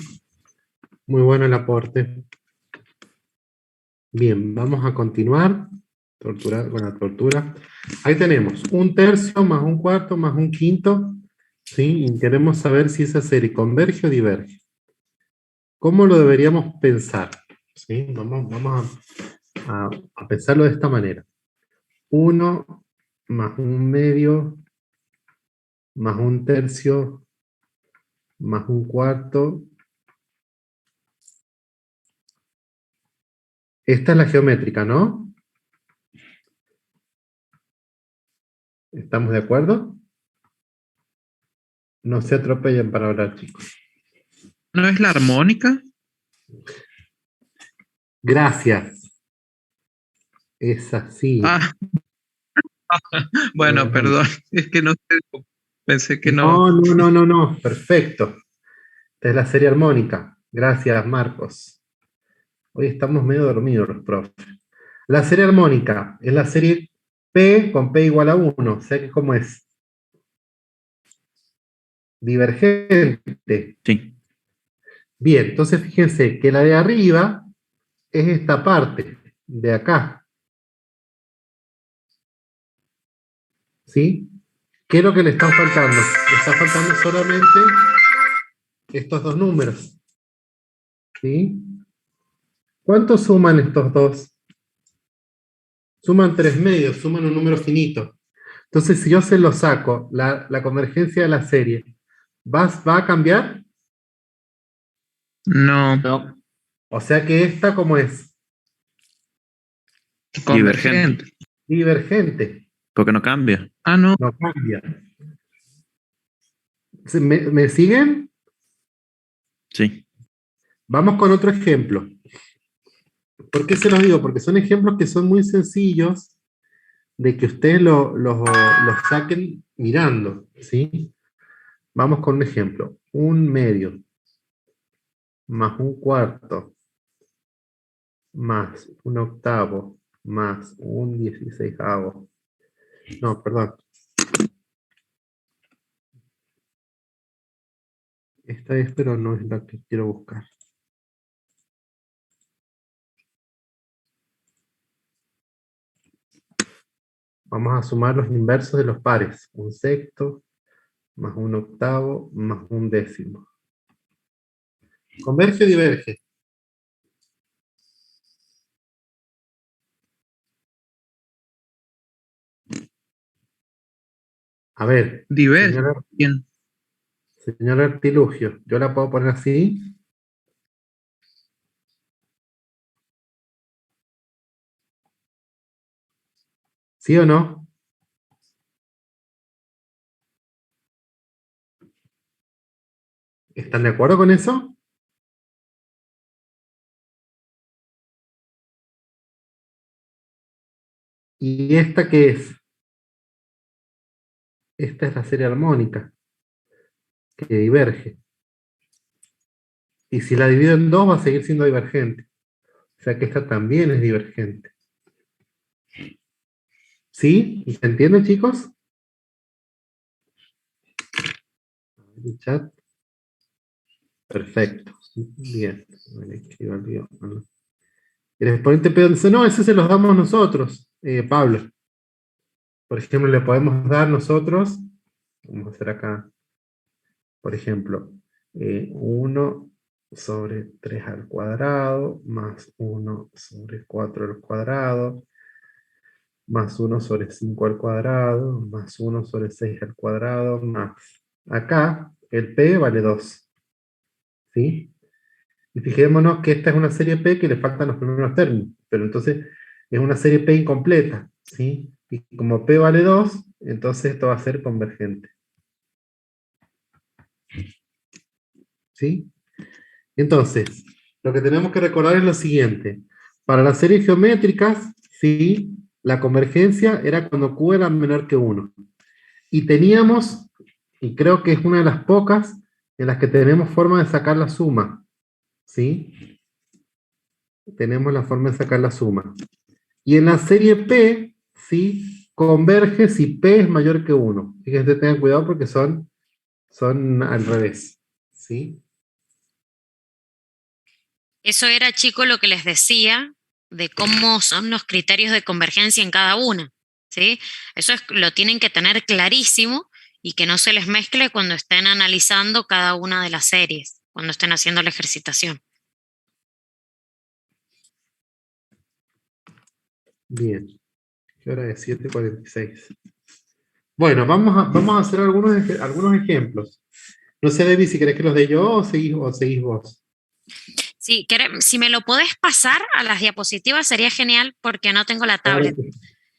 Muy bueno el aporte. Bien, vamos a continuar con la tortura. Ahí tenemos 1/3 más 1/4 más 1/5, ¿sí? Y queremos saber si esa serie converge o diverge. ¿Cómo lo deberíamos pensar? ¿Sí? Vamos a pensarlo de esta manera. 1 más 1/2 más 1/3 más 1/4. Esta es la geométrica, ¿no? ¿Estamos de acuerdo? No se atropellen para hablar, chicos. ¿No es la armónica? Gracias. Es así. Ah, bueno, perdón. Es que no sé. Pensé que no. No. Perfecto. Esta es la serie armónica. Gracias, Marcos. Hoy estamos medio dormidos los profes. La serie armónica es la serie P con P igual a 1. O sea que, ¿cómo es? Divergente. Sí. Bien, entonces fíjense que la de arriba es esta parte de acá. ¿Sí? ¿Qué es lo que le están faltando? Le está faltando solamente estos dos números. ¿Sí? ¿Cuánto suman estos dos? Suman 3/2, suman un número finito. Entonces, si yo se lo saco, la convergencia de la serie, ¿va a cambiar? No. O sea que esta, ¿cómo es? Divergente. Divergente. Porque no cambia. Ah, no. No cambia. ¿Me siguen? Sí. Vamos con otro ejemplo. ¿Por qué se los digo? Porque son ejemplos que son muy sencillos de que ustedes los saquen mirando, ¿sí? Vamos con un ejemplo. 1/2 más 1/4 más 1/8 más 1/16. No, perdón. Esta es, pero no es la que quiero buscar. Vamos a sumar los inversos de los pares. 1/6 más 1/8 más 1/10. ¿Converge o diverge? A ver, Diverge. Bien. señor Artilugio, ¿yo la puedo poner así? ¿Sí o no? ¿Están de acuerdo con eso? ¿Y esta qué es? Esta es la serie armónica, que diverge. Y si la divido en 2 va a seguir siendo divergente. O sea que esta también es divergente. ¿Sí? ¿Se entiende, chicos? El chat. Perfecto. Bien. El exponente P dice, no, ese se los damos nosotros, Pablo. Por ejemplo, le podemos dar nosotros, vamos a hacer acá, por ejemplo, 1 sobre 3 al cuadrado, más 1 sobre 4 al cuadrado, más 1 sobre 5 al cuadrado, más 1 sobre 6 al cuadrado, más. Acá, el P vale 2. ¿Sí? Y fijémonos que esta es una serie P que le faltan los primeros términos, pero entonces es una serie P incompleta, ¿sí? Y como P vale 2, entonces esto va a ser convergente. ¿Sí? Entonces, lo que tenemos que recordar es lo siguiente. Para las series geométricas, ¿sí? La convergencia era cuando Q era menor que 1. Y teníamos, y creo que es una de las pocas, en las que tenemos forma de sacar la suma. ¿Sí? Tenemos la forma de sacar la suma. Y en la serie P, ¿sí? Converge si P es mayor que 1. Fíjense, tengan cuidado porque son al revés. ¿Sí? Eso era, chicos, lo que les decía de cómo son los criterios de convergencia en cada una, ¿sí? Eso lo tienen que tener clarísimo y que no se les mezcle cuando estén analizando cada una de las series, cuando estén haciendo la ejercitación. Bien. ¿Qué hora es? 7:46. Bueno, vamos a hacer algunos ejemplos. No sé, Debbie, si querés que los dé yo o seguís vos. Sí, si me lo podés pasar a las diapositivas sería genial porque no tengo la tablet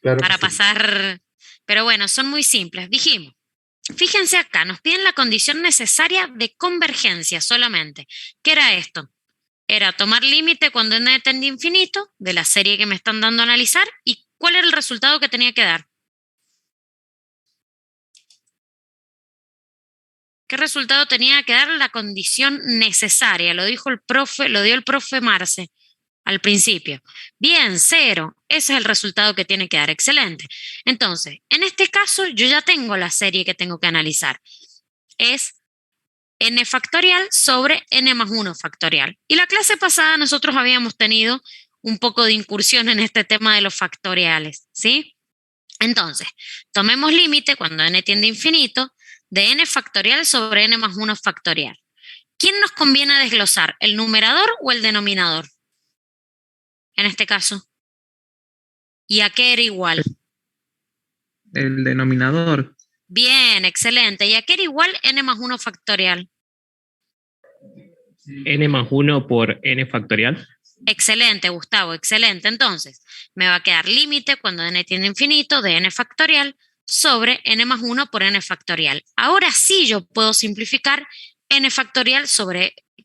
Claro para que sí. pasar. Pero bueno, son muy simples. Dijimos, fíjense acá, nos piden la condición necesaria de convergencia solamente. ¿Qué era esto? Era tomar límite cuando n tiende a infinito de la serie que me están dando a analizar y cuál era el resultado que tenía que dar. ¿Qué resultado tenía que dar la condición necesaria? Lo dijo el profe, lo dio el profe Marce al principio. Bien, 0. Ese es el resultado que tiene que dar. Excelente. Entonces, en este caso, yo ya tengo la serie que tengo que analizar. Es n factorial sobre n más 1 factorial. Y la clase pasada nosotros habíamos tenido un poco de incursión en este tema de los factoriales, ¿sí? Entonces, tomemos límite cuando n tiende a infinito de n factorial sobre n más 1 factorial. ¿Quién nos conviene desglosar, el numerador o el denominador? En este caso. ¿Y a qué era igual? El denominador. Bien, excelente. ¿Y a qué era igual n más 1 factorial? N más 1 por n factorial. Excelente, Gustavo, excelente. Entonces, me va a quedar límite cuando n tiende a infinito de n factorial sobre n más 1 por n factorial. Ahora sí yo puedo simplificar n factorial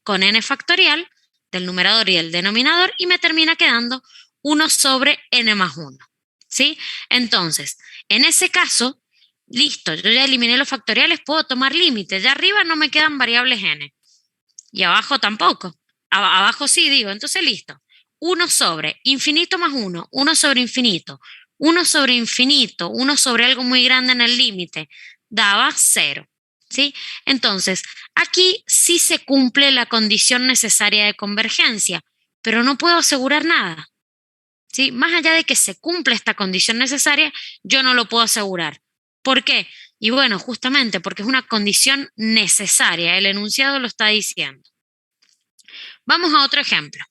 con n factorial del numerador y el denominador y me termina quedando 1 sobre n más 1. ¿Sí? Entonces, en ese caso, listo, yo ya eliminé los factoriales, puedo tomar límite. Ya arriba no me quedan variables n. Y abajo tampoco. Abajo sí, digo. Entonces, listo. 1 sobre infinito más 1, 1 sobre infinito, 1 sobre infinito, 1 sobre algo muy grande en el límite, daba 0. ¿Sí? Entonces, aquí sí se cumple la condición necesaria de convergencia, pero no puedo asegurar nada. ¿Sí? Más allá de que se cumpla esta condición necesaria, yo no lo puedo asegurar. ¿Por qué? Y bueno, justamente porque es una condición necesaria, el enunciado lo está diciendo. Vamos a otro ejemplo,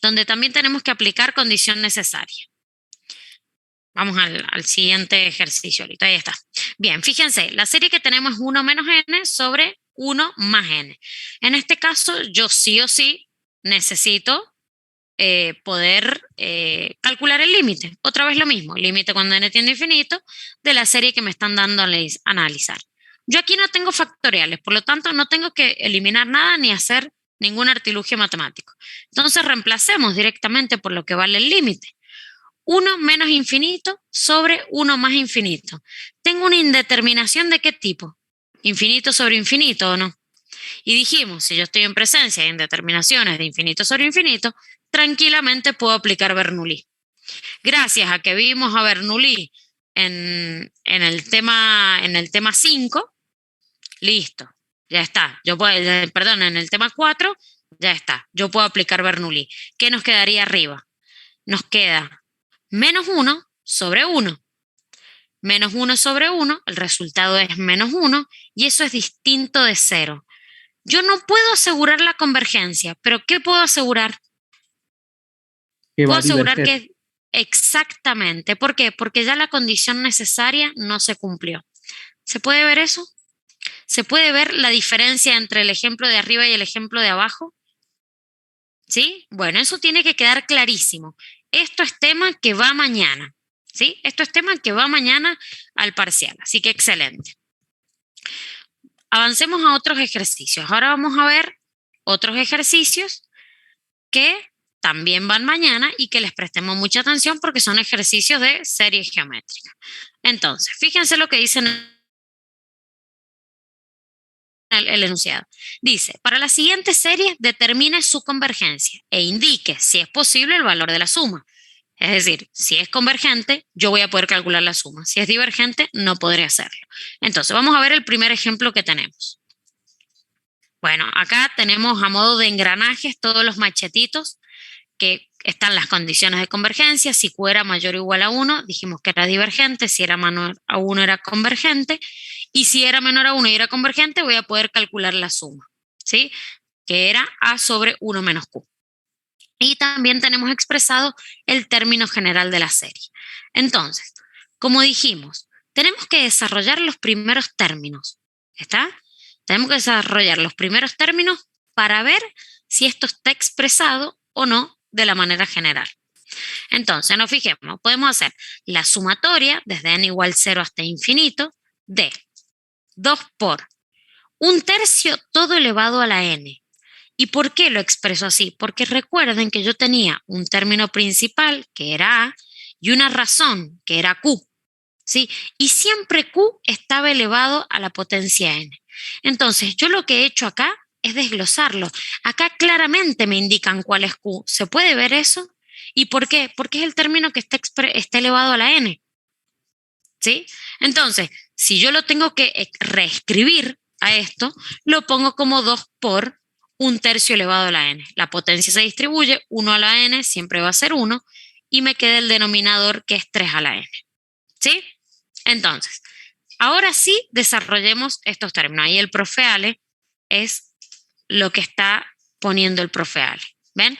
donde también tenemos que aplicar condición necesaria. Vamos al siguiente ejercicio, ahorita ahí está. Bien, fíjense, la serie que tenemos es 1 menos n sobre 1 más n. En este caso, yo sí o sí necesito poder calcular el límite. Otra vez lo mismo, límite cuando n tiende a infinito de la serie que me están dando a analizar. Yo aquí no tengo factoriales, por lo tanto no tengo que eliminar nada ni hacer ningún artilugio matemático. Entonces reemplacemos directamente por lo que vale el límite. 1 menos infinito sobre 1 más infinito. ¿Tengo una indeterminación de qué tipo? ¿Infinito sobre infinito o no? Y dijimos, si yo estoy en presencia de indeterminaciones de infinito sobre infinito, tranquilamente puedo aplicar Bernoulli. Gracias a que vimos a Bernoulli en el tema 5, listo, ya está. En el tema 4, ya está. Yo puedo aplicar Bernoulli. ¿Qué nos quedaría arriba? Nos queda menos 1 sobre 1. Menos 1 sobre 1, el resultado es menos 1 y eso es distinto de 0. Yo no puedo asegurar la convergencia, pero ¿qué puedo asegurar? Puedo asegurar que exactamente. ¿Por qué? Porque ya la condición necesaria no se cumplió. ¿Se puede ver eso? ¿Se puede ver la diferencia entre el ejemplo de arriba y el ejemplo de abajo? ¿Sí? Bueno, eso tiene que quedar clarísimo. Esto es tema que va mañana. ¿Sí? Esto es tema que va mañana al parcial. Así que excelente. Avancemos a otros ejercicios. Ahora vamos a ver otros ejercicios que también van mañana y que les prestemos mucha atención porque son ejercicios de serie geométrica. Entonces, fíjense lo que dice el enunciado. Dice, para la siguiente serie determine su convergencia e indique si es posible el valor de la suma. Es decir, si es convergente, yo voy a poder calcular la suma. Si es divergente, no podré hacerlo. Entonces, vamos a ver el primer ejemplo que tenemos. Bueno, acá tenemos a modo de engranajes todos los machetitos que están las condiciones de convergencia. Si Q era mayor o igual a 1, dijimos que era divergente. Si era menor a 1 era convergente. Y si era menor a 1 y era convergente, voy a poder calcular la suma, ¿sí? Que era A sobre 1 menos Q. Y también tenemos expresado el término general de la serie. Entonces, como dijimos, tenemos que desarrollar los primeros términos, ¿está? Tenemos que desarrollar los primeros términos para ver si esto está expresado o no de la manera general. Entonces, nos fijemos, podemos hacer la sumatoria desde n igual 0 hasta infinito de 2 por 1/3 todo elevado a la n. ¿Y por qué lo expreso así? Porque recuerden que yo tenía un término principal, que era A, y una razón, que era Q, ¿sí? Y siempre Q estaba elevado a la potencia n. Entonces, yo lo que he hecho acá es desglosarlo. Acá claramente me indican cuál es Q. ¿Se puede ver eso? ¿Y por qué? Porque es el término que está elevado a la n, ¿sí? Entonces, si yo lo tengo que reescribir a esto, lo pongo como 2 por 1/3 elevado a la n. La potencia se distribuye, 1 a la n siempre va a ser 1, y me queda el denominador que es 3 a la n, ¿sí? Entonces, ahora sí desarrollemos estos términos. Ahí el profe Ale es lo que está poniendo el profe Ale. ¿Ven?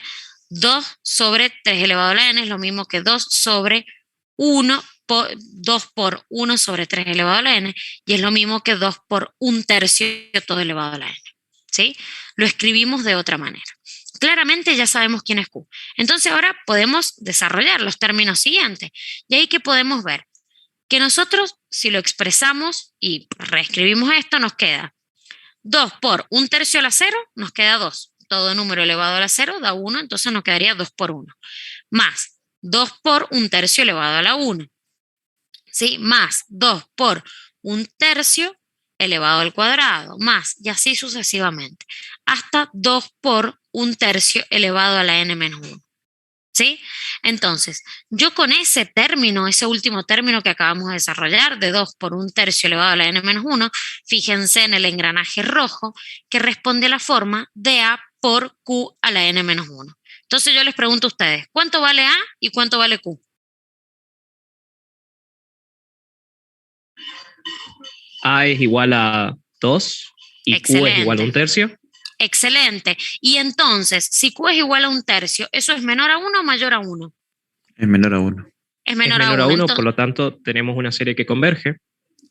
2 sobre 3 elevado a la n es lo mismo que 2 sobre 1 por 2 por 1 sobre 3 elevado a la n, y es lo mismo que 2 por 1/3 todo elevado a la n, ¿sí? Lo escribimos de otra manera. Claramente ya sabemos quién es Q. Entonces ahora podemos desarrollar los términos siguientes. Y ahí que podemos ver que nosotros, si lo expresamos y reescribimos esto, nos queda 2 por 1/3 a la 0, nos queda 2. Todo número elevado a la 0 da 1, entonces nos quedaría 2 por 1. Más 2 por 1/3 elevado a la 1. ¿Sí? Más 2 por 1/3 elevado al cuadrado, más, y así sucesivamente, hasta 2 por 1/3 elevado a la n menos 1. ¿Sí? Entonces, yo con ese término, ese último término que acabamos de desarrollar, de 2 por 1/3 elevado a la n menos 1, fíjense en el engranaje rojo que responde a la forma de A por Q a la n menos 1. Entonces yo les pregunto a ustedes, ¿cuánto vale A y cuánto vale Q? A es igual a 2 y Excelente. Q es igual a 1/3. Excelente. Y entonces, si Q es igual a 1/3, ¿eso es menor a 1 o mayor a 1? Es menor a 1. Es menor a 1. Entonces, por lo tanto, tenemos una serie que converge.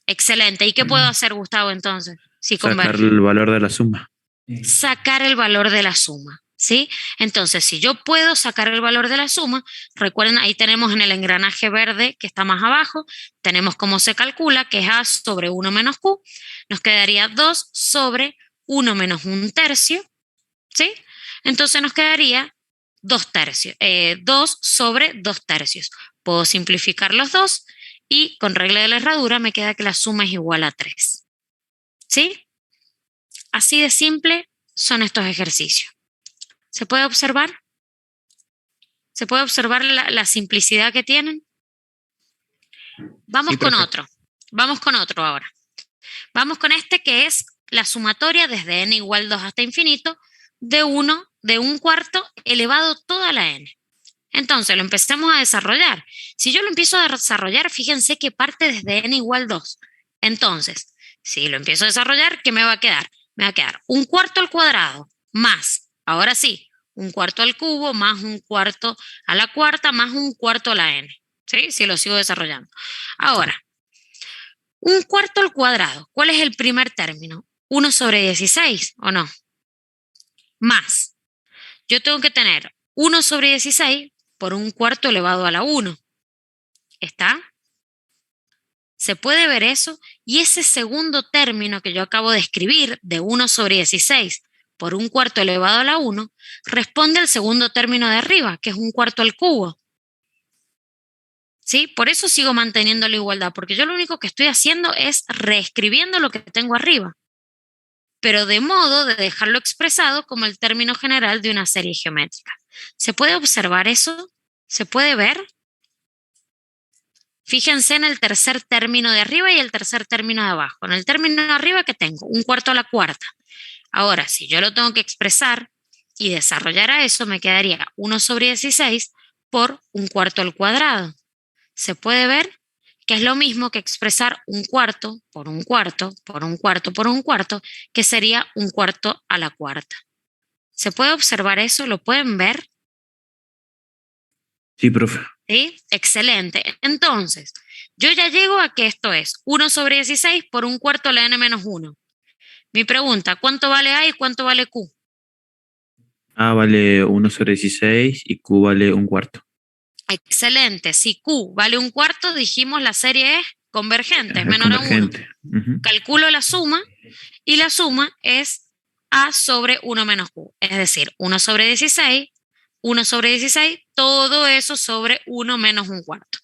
Excelente. ¿Y qué puedo hacer, Gustavo, entonces? Si Sacar converge. el valor de la suma. Sacar el valor de la suma, ¿sí? Entonces, si yo puedo sacar el valor de la suma, recuerden, ahí tenemos en el engranaje verde que está más abajo, tenemos cómo se calcula, que es A sobre 1 menos Q, nos quedaría 2 sobre 1 menos 1/3, ¿sí? Entonces nos quedaría 2 sobre 2/3. Puedo simplificar los dos y con regla de la herradura me queda que la suma es igual a 3, ¿sí? Así de simple son estos ejercicios. ¿Se puede observar? ¿Se puede observar la simplicidad que tienen? Vamos Sí, con profe. otro. Vamos con otro ahora. Vamos con este que es la sumatoria desde n igual 2 hasta infinito de 1/4 elevado toda la n. Entonces lo empecemos a desarrollar. Si yo lo empiezo a desarrollar, fíjense que parte desde n igual 2. Entonces, si lo empiezo a desarrollar, ¿qué me va a quedar? Me va a quedar 1/4 al cuadrado más, ahora sí, 1/4 al cubo más 1/4 a la cuarta más 1/4 a la n. ¿Sí? Si lo sigo desarrollando. Ahora, 1/4 al cuadrado. ¿Cuál es el primer término? 1 sobre 16, ¿o no? Más. Yo tengo que tener 1 sobre 16 por 1/4 elevado a la 1. ¿Está? ¿Se puede ver eso? Y ese segundo término que yo acabo de escribir, de 1 sobre 16 por 1/4 elevado a la 1, responde al segundo término de arriba, que es 1/4 al cubo. ¿Sí? Por eso sigo manteniendo la igualdad, porque yo lo único que estoy haciendo es reescribiendo lo que tengo arriba, pero de modo de dejarlo expresado como el término general de una serie geométrica. ¿Se puede observar eso? ¿Se puede ver? Fíjense en el tercer término de arriba y el tercer término de abajo. En el término de arriba, ¿qué tengo? 1/4 a la cuarta. Ahora, si yo lo tengo que expresar y desarrollara eso, me quedaría 1 sobre 16 por 1/4 al cuadrado. Se puede ver que es lo mismo que expresar 1/4 por 1/4 por 1/4 por 1/4, que sería 1/4 a la cuarta. ¿Se puede observar eso? ¿Lo pueden ver? Sí, profe. ¿Sí? Excelente. Entonces, yo ya llego a que esto es 1 sobre 16 por 1/4 a la n menos 1. Mi pregunta, ¿cuánto vale A y cuánto vale Q? A vale 1 sobre 16 y Q vale 1/4. Excelente. Si Q vale 1/4, dijimos la serie es convergente, es menor a 1. Convergente. Ujú. Calculo la suma y la suma es A sobre 1 menos Q. Es decir, 1 sobre 16, 1 sobre 16, todo eso sobre 1 menos 1/4.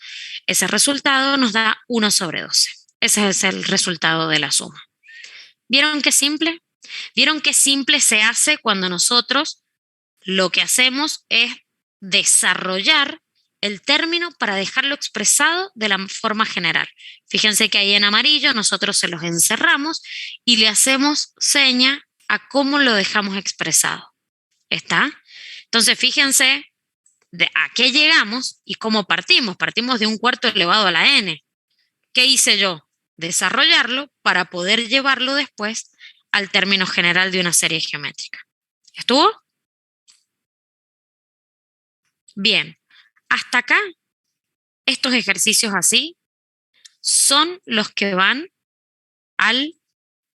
Ese resultado nos da 1 sobre 12. Ese es el resultado de la suma. ¿Vieron qué simple? ¿Vieron qué simple se hace cuando nosotros lo que hacemos es desarrollar el término para dejarlo expresado de la forma general? Fíjense que ahí en amarillo nosotros se los encerramos y le hacemos seña a cómo lo dejamos expresado. ¿Está? Entonces fíjense a qué llegamos y cómo partimos. Partimos de 1/4 elevado a la n. ¿Qué hice yo? Desarrollarlo para poder llevarlo después al término general de una serie geométrica. ¿Estuvo? Bien, hasta acá, estos ejercicios así son los que van al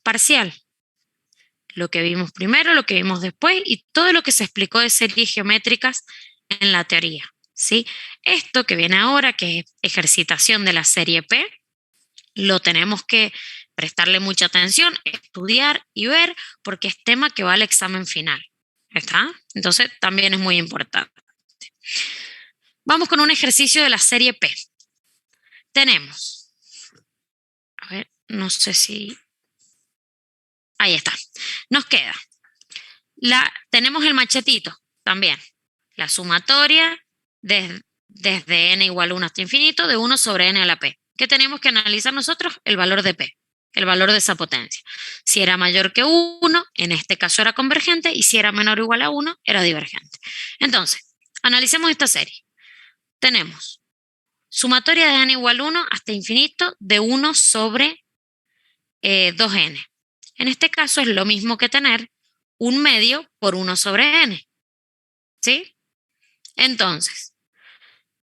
parcial. Lo que vimos primero, lo que vimos después y todo lo que se explicó de series geométricas en la teoría, ¿sí? Esto que viene ahora, que es ejercitación de la serie P, lo tenemos que prestarle mucha atención, estudiar y ver, porque es tema que va al examen final. ¿Está? Entonces también es muy importante. Vamos con un ejercicio de la serie P. Tenemos, a ver, no sé si... Ahí está. Nos queda. Tenemos el machetito también. La sumatoria desde n igual a 1 hasta infinito de 1 sobre n a la p. ¿Qué tenemos que analizar nosotros? El valor de p, el valor de esa potencia. Si era mayor que 1, en este caso era convergente, y si era menor o igual a 1, era divergente. Entonces, analicemos esta serie. Tenemos sumatoria de n igual a 1 hasta infinito de 1 sobre 2n. En este caso es lo mismo que tener 1/2 por 1 sobre n. ¿Sí? Entonces,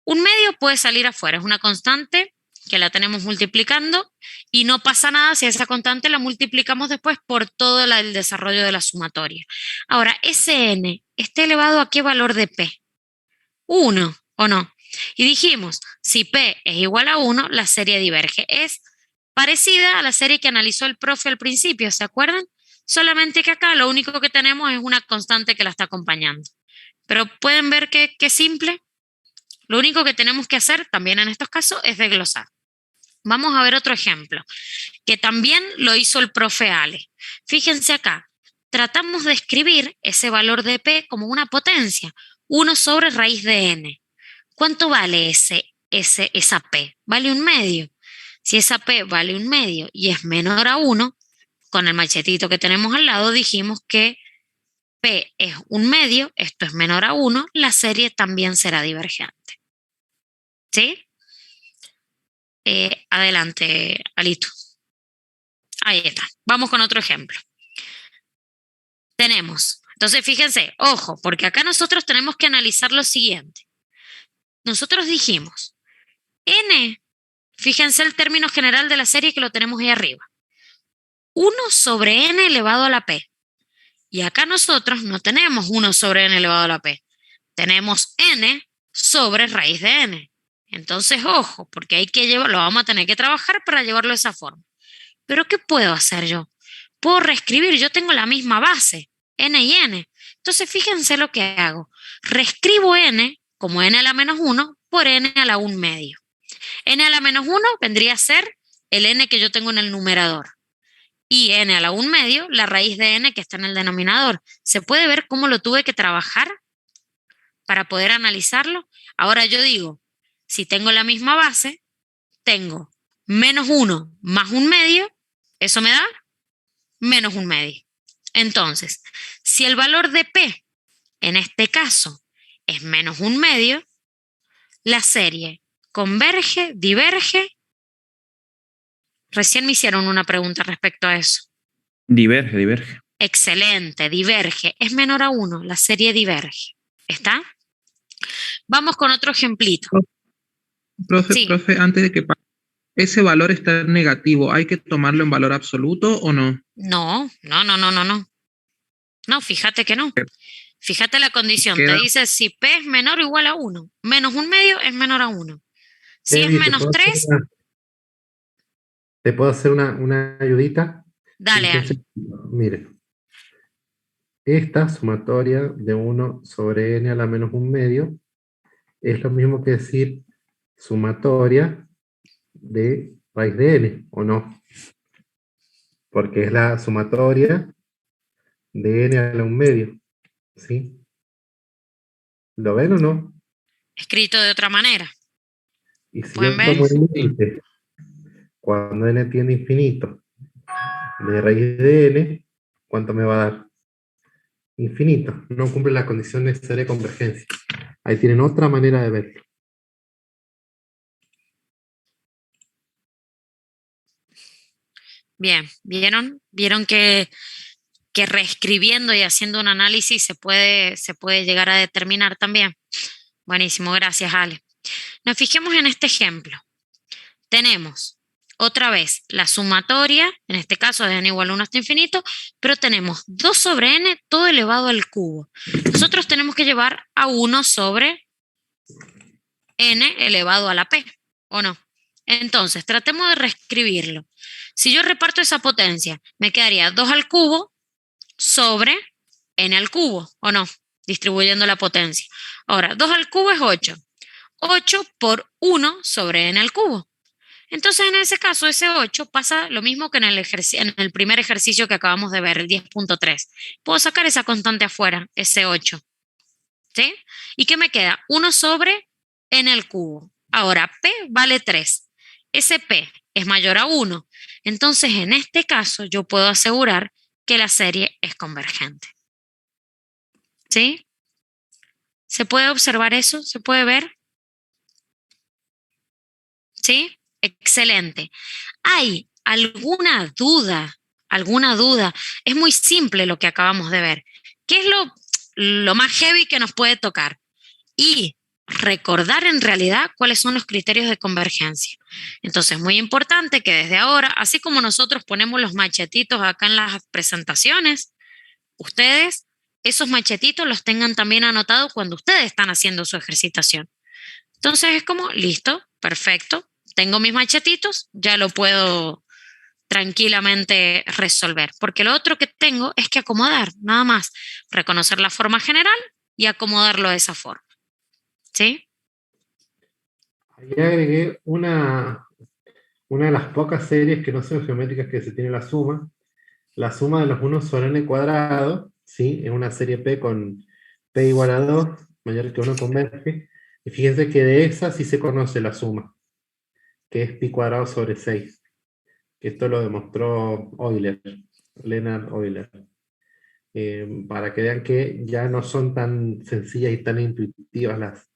1/2 puede salir afuera, es una constante que la tenemos multiplicando y no pasa nada si esa constante la multiplicamos después por todo el desarrollo de la sumatoria. Ahora, ese n está elevado a ¿qué valor de p? 1, ¿o no? Y dijimos, si p es igual a 1, la serie diverge. Es parecida a la serie que analizó el profe al principio, ¿se acuerdan? Solamente que acá lo único que tenemos es una constante que la está acompañando. Pero pueden ver que simple. Lo único que tenemos que hacer también en estos casos es desglosar. Vamos a ver otro ejemplo, que también lo hizo el profe Ale. Fíjense acá, tratamos de escribir ese valor de p como una potencia, 1 sobre raíz de n. ¿Cuánto vale esa p? Vale 1/2. Si esa p vale 1/2 y es menor a 1, con el machetito que tenemos al lado dijimos que p es 1/2, esto es menor a 1, la serie también será divergente. ¿Sí? Adelante, Alito. Ahí está. Vamos con otro ejemplo. Tenemos, entonces fíjense, ojo, porque acá nosotros tenemos que analizar lo siguiente. Nosotros dijimos, n, fíjense el término general de la serie que lo tenemos ahí arriba. 1 sobre n elevado a la p. Y acá nosotros no tenemos 1 sobre n elevado a la p. Tenemos n sobre raíz de n. Entonces, ojo, porque hay que lo vamos a tener que trabajar para llevarlo de esa forma. Pero ¿qué puedo hacer yo? Puedo reescribir, yo tengo la misma base, n y n. Entonces, fíjense lo que hago. Reescribo n como n a la menos 1 por n a la 1/2. N a la menos 1 vendría a ser el n que yo tengo en el numerador. Y n a la 1/2, la raíz de n que está en el denominador. ¿Se puede ver cómo lo tuve que trabajar para poder analizarlo? Ahora yo digo, si tengo la misma base, tengo menos 1 más 1/2, eso me da menos 1/2. Entonces, si el valor de p en este caso es menos 1/2, la serie converge, diverge. Recién me hicieron una pregunta respecto a eso. Diverge. Excelente, diverge. Es menor a 1, la serie diverge. ¿Está? Vamos con otro ejemplito. Profe, Sí. profe, antes de que pase, ¿ese valor está negativo? ¿Hay que tomarlo en valor absoluto o no? No. No, fíjate que no. Fíjate la condición. Queda- Te dice si P es menor o igual a 1. Menos 1/2 es menor a 1. Si es Eddie, menos 3, ¿te puedo hacer una ayudita? dale, Ale. Fíjense, mire, esta sumatoria de 1 sobre n a la menos 1/2 es lo mismo que decir sumatoria de raíz de n, ¿o no? Porque es la sumatoria de n a la 1/2, ¿sí? ¿Lo ven o no? Escrito de otra manera. Y si ¿Pueden yo ver? tomo el límite, cuando n tiende a infinito, de raíz de n, ¿cuánto me va a dar? Infinito. No cumple la condición necesaria de convergencia. Ahí tienen otra manera de verlo. Bien, ¿vieron que reescribiendo y haciendo un análisis se puede llegar a determinar también? Buenísimo, gracias, Ale. Nos fijemos en este ejemplo. Tenemos otra vez la sumatoria, en este caso de n igual a 1 hasta infinito, pero tenemos 2 sobre n todo elevado al cubo. Nosotros tenemos que llevar a 1 sobre n elevado a la p, ¿o no? Entonces, tratemos de reescribirlo. Si yo reparto esa potencia, me quedaría 2 al cubo sobre n al cubo, ¿o no? Distribuyendo la potencia. Ahora, 2 al cubo es 8. 8 por 1 sobre n al cubo. Entonces, en ese caso, ese 8 pasa lo mismo que en el primer ejercicio que acabamos de ver, el 10.3. Puedo sacar esa constante afuera, ese 8. ¿Sí? ¿Y qué me queda? 1 sobre n al cubo. Ahora, P vale 3. Ese P es mayor a 1. Entonces, en este caso, yo puedo asegurar que la serie es convergente. ¿Sí? ¿Se puede observar eso? ¿Se puede ver? ¿Sí? Excelente. ¿Hay alguna duda? ¿Alguna duda? Es muy simple lo que acabamos de ver. ¿Qué es lo más heavy que nos puede tocar? Y recordar en realidad cuáles son los criterios de convergencia. Entonces, muy importante que desde ahora, así como nosotros ponemos los machetitos acá en las presentaciones, ustedes esos machetitos los tengan también anotados cuando ustedes están haciendo su ejercitación. Entonces es como, listo, perfecto, tengo mis machetitos, ya lo puedo tranquilamente resolver, porque lo otro que tengo es que acomodar, nada más, reconocer la forma general y acomodarlo de esa forma. ¿Sí? Ahí agregué una de las pocas series que no son geométricas que se tiene la suma de los 1 sobre n cuadrado, ¿sí? Es una serie P con P igual a 2, mayor que 1 converge, y fíjense que de esa sí se conoce la suma, que es pi cuadrado sobre 6. Esto lo demostró Euler, Leonhard Euler. Para que vean que ya no son tan sencillas y tan intuitivas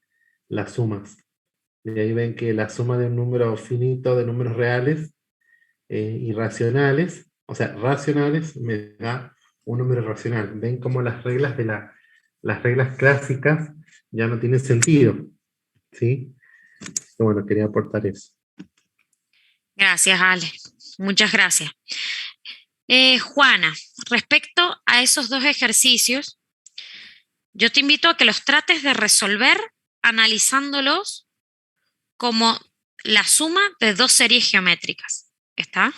las sumas. Y ahí ven que la suma de un número finito de números reales irracionales, o sea, racionales, me da un número racional. Ven como las reglas las reglas clásicas ya no tienen sentido, ¿sí? Bueno, quería aportar eso. Gracias, Ale. Muchas gracias. Juana, respecto a esos dos ejercicios, yo te invito a que los trates de resolver analizándolos como la suma de dos series geométricas. ¿Está?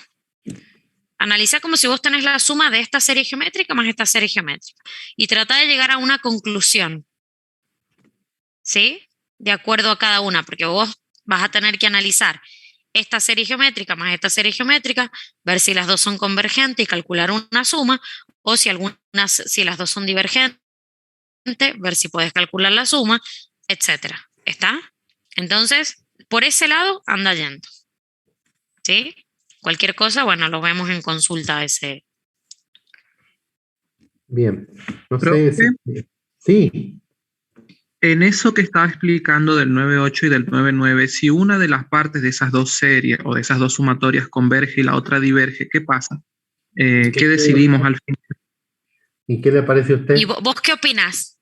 Analiza como si vos tenés la suma de esta serie geométrica más esta serie geométrica y trata de llegar a una conclusión, ¿sí? De acuerdo a cada una, porque vos vas a tener que analizar esta serie geométrica más esta serie geométrica, ver si las dos son convergentes y calcular una suma, o si las dos son divergentes, ver si puedes calcular la suma, etcétera. ¿Está? Entonces, por ese lado anda yendo. ¿Sí? Cualquier cosa, bueno, lo vemos en consulta ese. Bien. No Profe, sé si... Sí, En eso que estaba explicando del 9.8 y del 9.9, si una de las partes de esas dos series o de esas dos sumatorias converge y la otra diverge, ¿qué pasa? ¿Qué decidimos al final? ¿y qué le parece a usted? ¿Y vos qué opinás?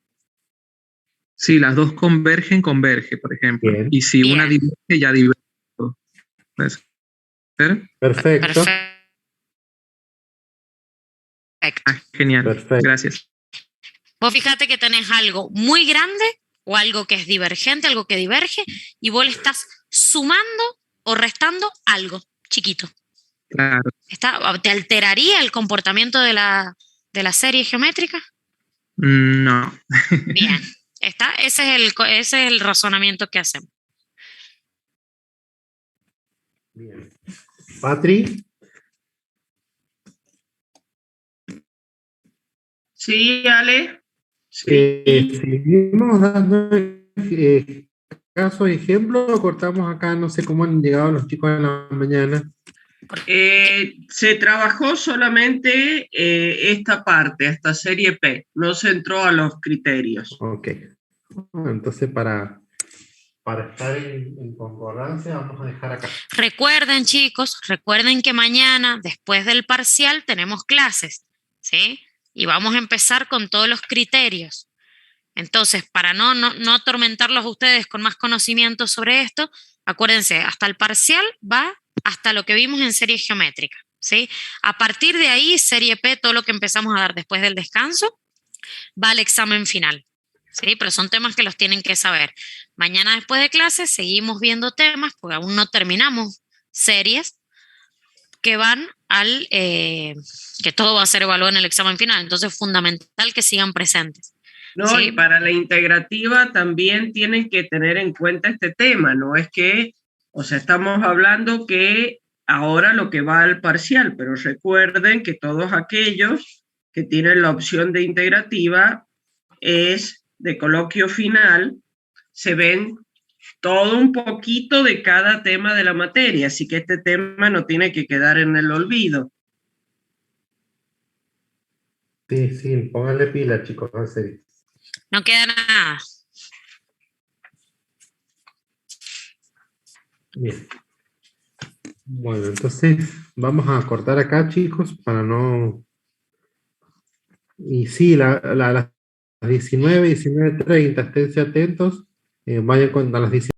Si las dos convergen, converge, por ejemplo. Bien. Y si una Bien. diverge, ya diverge. ¿Puede ser? Perfecto. Ah, genial. Perfecto. Gracias. Vos fíjate que tenés algo muy grande o algo que es divergente, algo que diverge, y vos le estás sumando o restando algo chiquito. Claro. ¿Te alteraría el comportamiento de la serie geométrica? No. Bien. Ese es el razonamiento que hacemos. Bien. Patri. Sí, Ale. Sí. Seguimos dando casos, ejemplos, o cortamos acá, no sé cómo han llegado los chicos en la mañana. Se trabajó solamente esta parte, esta serie P, no se entró a los criterios. Ok. Bueno, entonces para estar en concordancia vamos a dejar acá. Recuerden, chicos, recuerden que mañana, después del parcial, tenemos clases, ¿sí? Y vamos a empezar con todos los criterios. Entonces, para no atormentarlos a ustedes con más conocimiento sobre esto, acuérdense, hasta el parcial va hasta lo que vimos en serie geométrica, ¿sí? A partir de ahí, serie P, todo lo que empezamos a dar después del descanso, va al examen final, ¿sí? Pero son temas que los tienen que saber. Mañana después de clases seguimos viendo temas, porque aún no terminamos series, que van al, que todo va a ser evaluado en el examen final. Entonces es fundamental que sigan presentes. No, ¿sí? Y para la integrativa también tienen que tener en cuenta este tema, no es que, o sea, estamos hablando que ahora lo que va al parcial, pero recuerden que todos aquellos que tienen la opción de integrativa es de coloquio final, se ven todo un poquito de cada tema de la materia, así que este tema no tiene que quedar en el olvido. Sí, sí, pónganle pila, chicos, en serio. No queda nada. Bien. Bueno, entonces vamos a cortar acá, chicos, para no... Y sí, las 19, 19:30, esténse atentos, vayan a las 19.